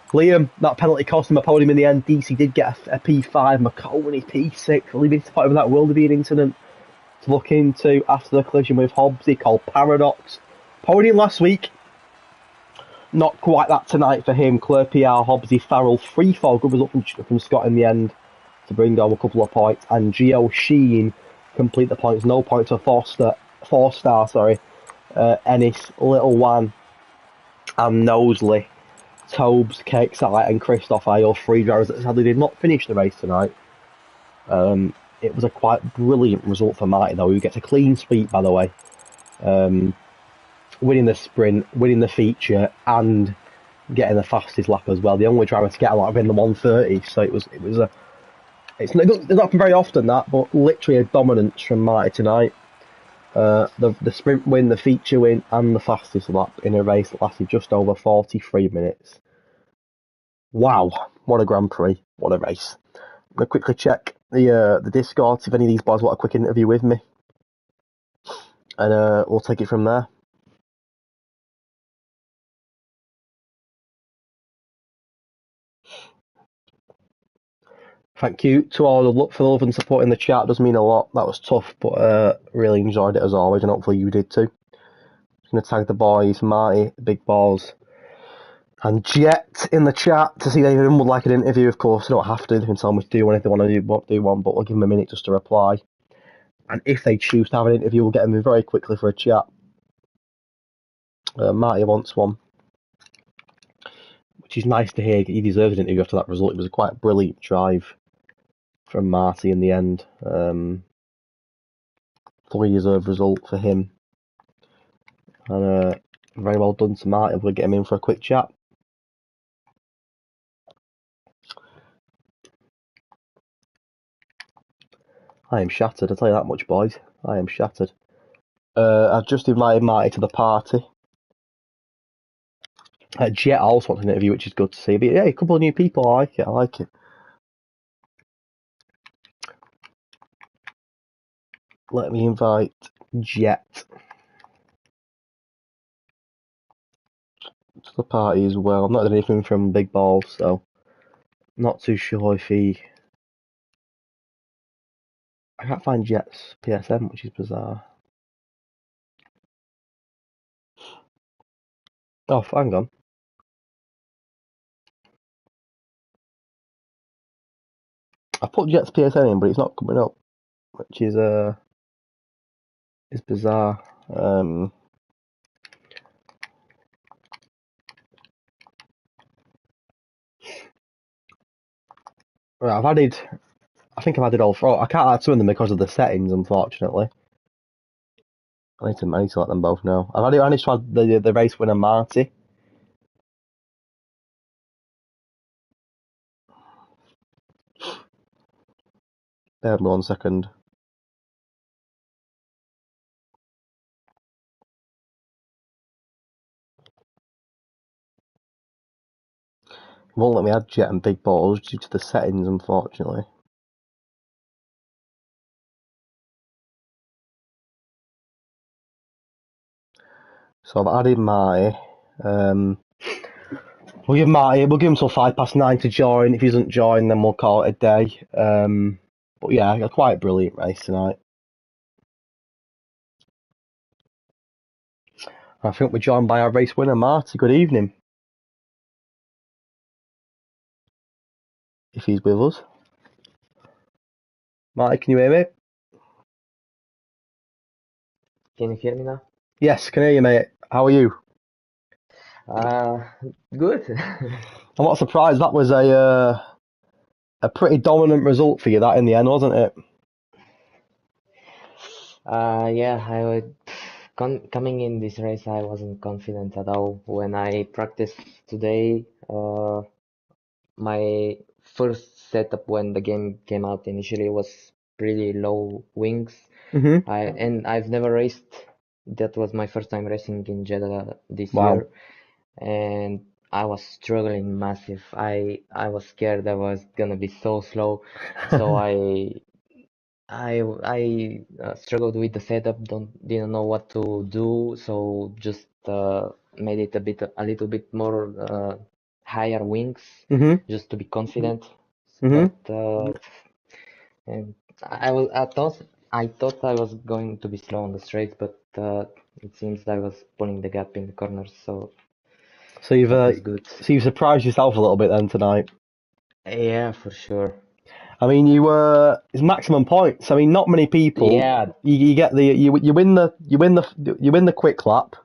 Liam, that penalty cost him a podium in the end. DC did get a P5. McConey, P6. Really disappointed with that Wilderby incident to look into after the collision with Hobbsy, called Paradox. Podium last week. Not quite that tonight for him. Claire PR, Hobbsy, Farrell, 3-4. Good result from Scott in the end to bring home a couple of points. And Gio Sheen complete the points. No points for four-star, Ennis, Little Wan, and Knowsley. Tobes, Cake Satellite, and Christoph are your 3 drivers that sadly did not finish the race tonight. It was a quite brilliant result for Marty, though, who gets a clean sweep, by the way. Winning the sprint, winning the feature, and getting the fastest lap as well. The only driver to get a lap in the 1:30, so it doesn't happen very often, that, but literally a dominance from Marty tonight. The sprint win, the feature win, and the fastest lap in a race that lasted just over 43 minutes. Wow, what a Grand Prix, what a race. I'm going to quickly check the Discord, if any of these boys want a quick interview with me. And we'll take it from there. Thank you to all for the love and support in the chat. It does mean a lot. That was tough, but really enjoyed it as always, and hopefully you did too. I'm going to tag the boys, Marty, Big Balls, and Jet in the chat to see if anyone would like an interview. Of course, they don't have to. They can tell me to do one if they want to do one, but we'll give them a minute just to reply. And if they choose to have an interview, we'll get them in very quickly for a chat. Marty wants one, which is nice to hear. He deserves an interview after that result. It was a quite brilliant drive from Marty in the end. Fully deserved result for him. And very well done to Marty. We'll get him in for a quick chat. I am shattered, I'll tell you that much, boys. I am shattered. I've just invited Marty to the party. Jet also wants an interview, which is good to see. But yeah, a couple of new people. I like it. Let me invite Jet to the party as well. I'm not doing anything from Big Balls, so not too sure if he... I can't find Jet's PSN, which is bizarre. Oh, hang on. I put Jet's PSN in, but it's not coming up, which is bizarre. Right, I think I've added all 4. I can't add some of them because of the settings, unfortunately. I need to let them both know. I've managed to add the race winner Marty. Bear with me 1 second. won't let me add jet and big balls due to the settings, unfortunately. So I've added my. We'll give him till 9:05 to join. If he doesn't join, then we'll call it a day. But yeah, a quite brilliant race tonight. I think we're joined by our race winner, Marty. Good evening. If he's with us. Marty, can you hear me? Can you hear me now? Yes, can hear you, mate. How are you? Good. I'm not surprised. That was a pretty dominant result for you, that in the end, wasn't it? Yeah, coming in this race, I wasn't confident at all. When I practiced today, my first setup when the game came out initially was pretty low wings. Mm-hmm. And I've never raced. That was my first time racing in Jeddah this Wow. year, and I was struggling massive. I was scared I was gonna be so slow, so I struggled with the setup. Didn't know what to do, so just made it a little bit more higher wings, Mm-hmm. just to be confident. Mm-hmm. But and I thought I was going to be slow on the straight, but it seems I was pulling the gap in the corners, so So you've that was good. surprised yourself a little bit then tonight. Yeah, for sure. I mean, it's maximum points. I mean, not many people. Yeah, You get you win the quick lap,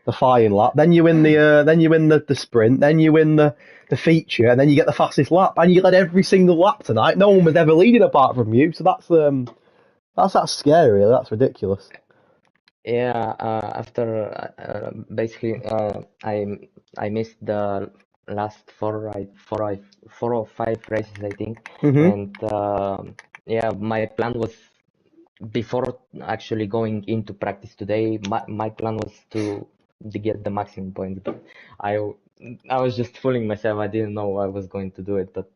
the flying lap. Then you win the sprint. Then you win the feature, and then you get the fastest lap. And you led every single lap tonight. No one was ever leading apart from you. So that's scary. Really. That's ridiculous. yeah. After basically, I missed the last four or five races, I think, Mhm. and yeah, my plan was before actually going into practice today. My plan was to get the maximum points, but I I was just fooling myself. I didn't know I was going to do it, but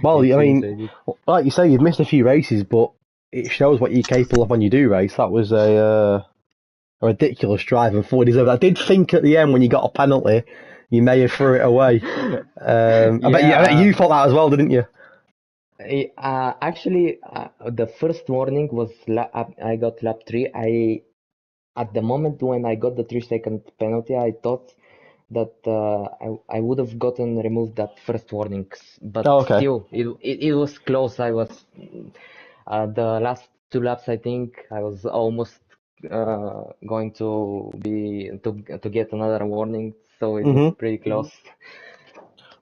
Well, it I seems mean, I did. like you say, you've missed a few races, but it shows what you're capable of when you do race. That was a ridiculous drive and fully deserved. I did think at the end when you got a penalty, you may have threw it away. I bet you Yeah, thought that as well, didn't you? actually, the first warning was I got lap three. At the moment when I got the 3 second penalty, I thought that I would have gotten removed that first warning, but Oh, okay. still, it was close. I was the last two laps, I think I was almost going to get another warning, so it was hmm pretty close.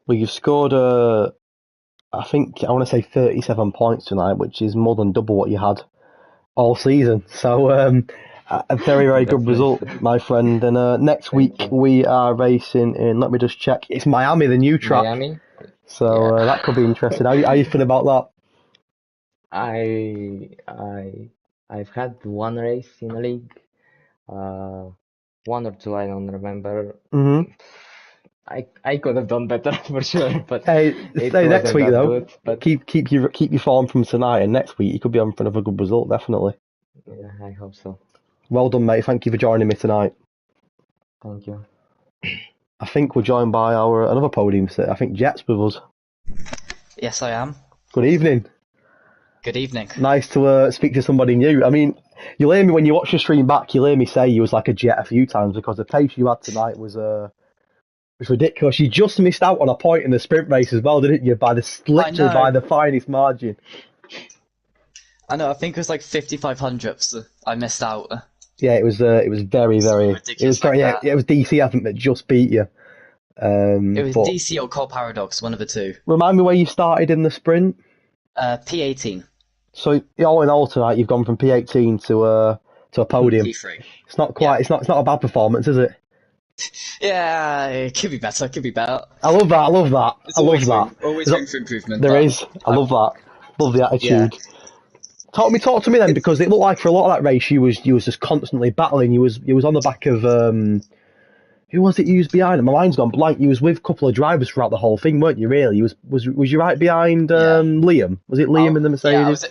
Well, you've scored, I think, I want to say 37 points tonight, which is more than double what you had all season. So, a very, very That's good nice. result, my friend. And next Thank week you. we are racing in, let me just check, it's Miami, the new track. Miami? So Yeah. that could be interesting. How you feel about that? I I I've had one race in a league, uh, one or two, I don't remember. hmm I could have done better for sure, but Hey, it say next wasn't week that though. good. But Keep your form from tonight, and next week you could be on for another good result. Definitely. yeah, I hope so. Well done, mate. Thank you for joining me tonight. Thank you. I think we're joined by our another podium sitter. I think Jet's with us. Yes, I am. Good evening. Good evening. Nice to speak to somebody new. I mean, you'll hear me when you watch the stream back. You'll hear me say you was like a Jet a few times because the pace you had tonight was ridiculous. You just missed out on a point in the sprint race as well, didn't you? Literally by the finest margin. I know. I think it was like 55 hundredths I missed out. Yeah, it was very, Something very, ridiculous like yeah, that. it was DC, I think, that just beat you. It was But DC or Core Paradox, one of the two. remind me where you started in the sprint. P18, So all in all tonight, you've gone from P18 to a podium. P3. It's not Yeah. quite. It's not a bad performance, is it? Yeah, it could be better. Could be better. I love that. I love that. There's I love always that. room for improvement. There But is. I love that. Love the yeah, attitude. Talk to me then, because it looked like for a lot of that race you was just constantly battling. You was on the back of Who was it you was behind? My mind's gone blank. You was with a couple of drivers throughout the whole thing, weren't you? Really? Was you right behind Liam? Was it Liam in the Mercedes? Yeah,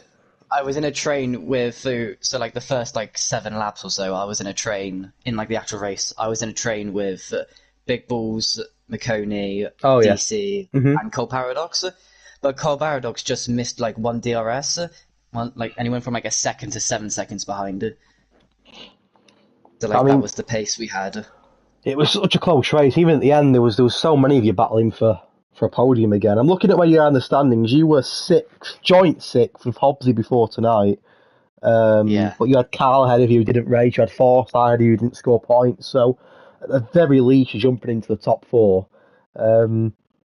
I was in a train with so like the first like 7 laps or so. I was in a train in like the actual race. I was in a train with Big Balls, McConey, Oh, yeah. DC, Mhm. and Cole Paradox. But Cole Paradox just missed like one DRS, and he went from like a second to 7 seconds behind. So like I mean, that was the pace we had. it was such a close race. Even at the end, there was so many of you battling for a podium again. I'm looking at where you are in the standings. You were sixth, joint sixth with Hobbsy before tonight. Yeah. But you had Carl ahead of you who didn't race. You had Force ahead of you who didn't score points. So at the very least, you're jumping into the top 4.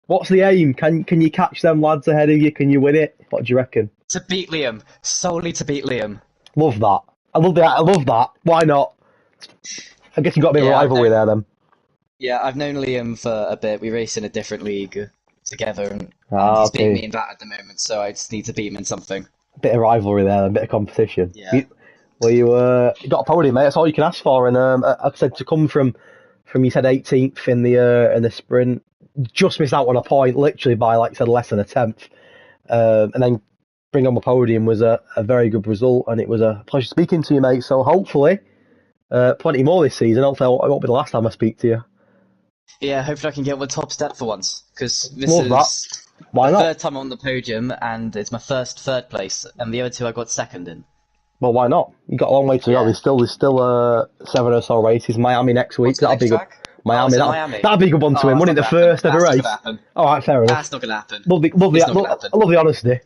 What's the aim? Can you catch them lads ahead of you? Can you win it? What do you reckon? To beat Liam, solely to beat Liam. Love that. I love that. I love that. Why not? I guess you've got a bit of a rivalry there then. Yeah, I've known Liam for a bit. We race in a different league together, and he's beating me in that at the moment, so I just need to beat him in something. A bit of rivalry there, a bit of competition. Yeah. You got a podium, mate. That's all you can ask for. And I said to come from you said 18th in the sprint, just missed out on a point, literally by like I said less than a tenth, and then bring on the podium was a very good result, and it was a pleasure speaking to you, mate. So hopefully, plenty more this season. Hopefully, it won't be the last time I speak to you. Yeah, hopefully I can get on the top step for once, because this Love is that. Why the not? third time on the podium, and it's my first third place, and the other 2 I got second in. Well, why not? You got a long way to go. Yeah. There's still 7 or so races. Miami next week. What's the next track? Miami. Miami. That'd be a good one to win, wouldn't it? The first ever race. All right, fair enough. That's not gonna happen. Love the honesty.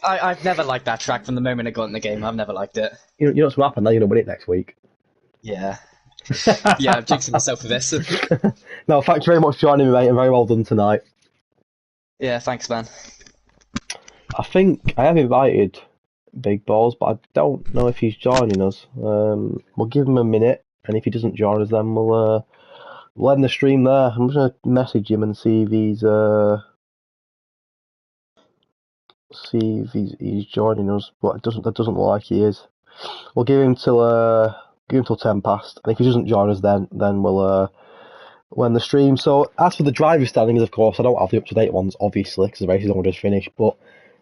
I've never liked that track from the moment it got in the game. I've never liked it. You know what's going to happen? Now you're going to win it next week. Yeah. Yeah, I'm jinxing myself for this. No, thanks very much for joining me, mate, and very well done tonight. Yeah, thanks, man. I think I have invited Big Balls, but I don't know if he's joining us. We'll give him a minute, and if he doesn't join us, then we'll end the stream there. I'm just going to message him and see if he's joining us, but that doesn't look like he is. We'll give him till 10 past, and if he doesn't join us, then we'll end the stream. So as for the driver standings, of course, I don't have the up-to-date ones, obviously, because the race is only just finished, but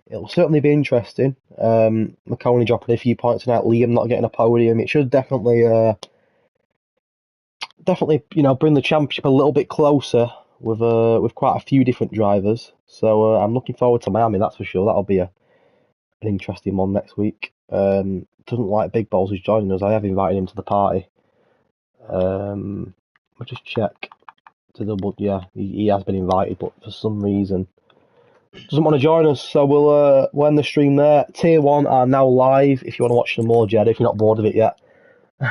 it'll certainly be interesting. McConey dropping a few points tonight, Liam not getting a podium. It should definitely bring the championship a little bit closer with quite a few different drivers. So I'm looking forward to Miami, that's for sure. That'll be an interesting one next week. Doesn't like Big Balls who's joining us. I have invited him to the party. I'll just check to double. Yeah, he has been invited, but for some reason doesn't want to join us. So we'll end the stream there. Tier 1 are now live. If you want to watch some more Jed, if you're not bored of it yet,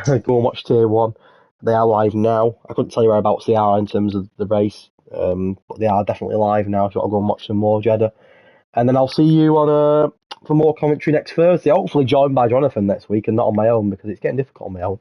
go and watch Tier 1. They are live now. I couldn't tell you whereabouts they are in terms of the race, but they are definitely live now if you want to go and watch some more Jeddah. And then I'll see you for more commentary next Thursday, hopefully joined by Jonathan next week and not on my own, because it's getting difficult on my own.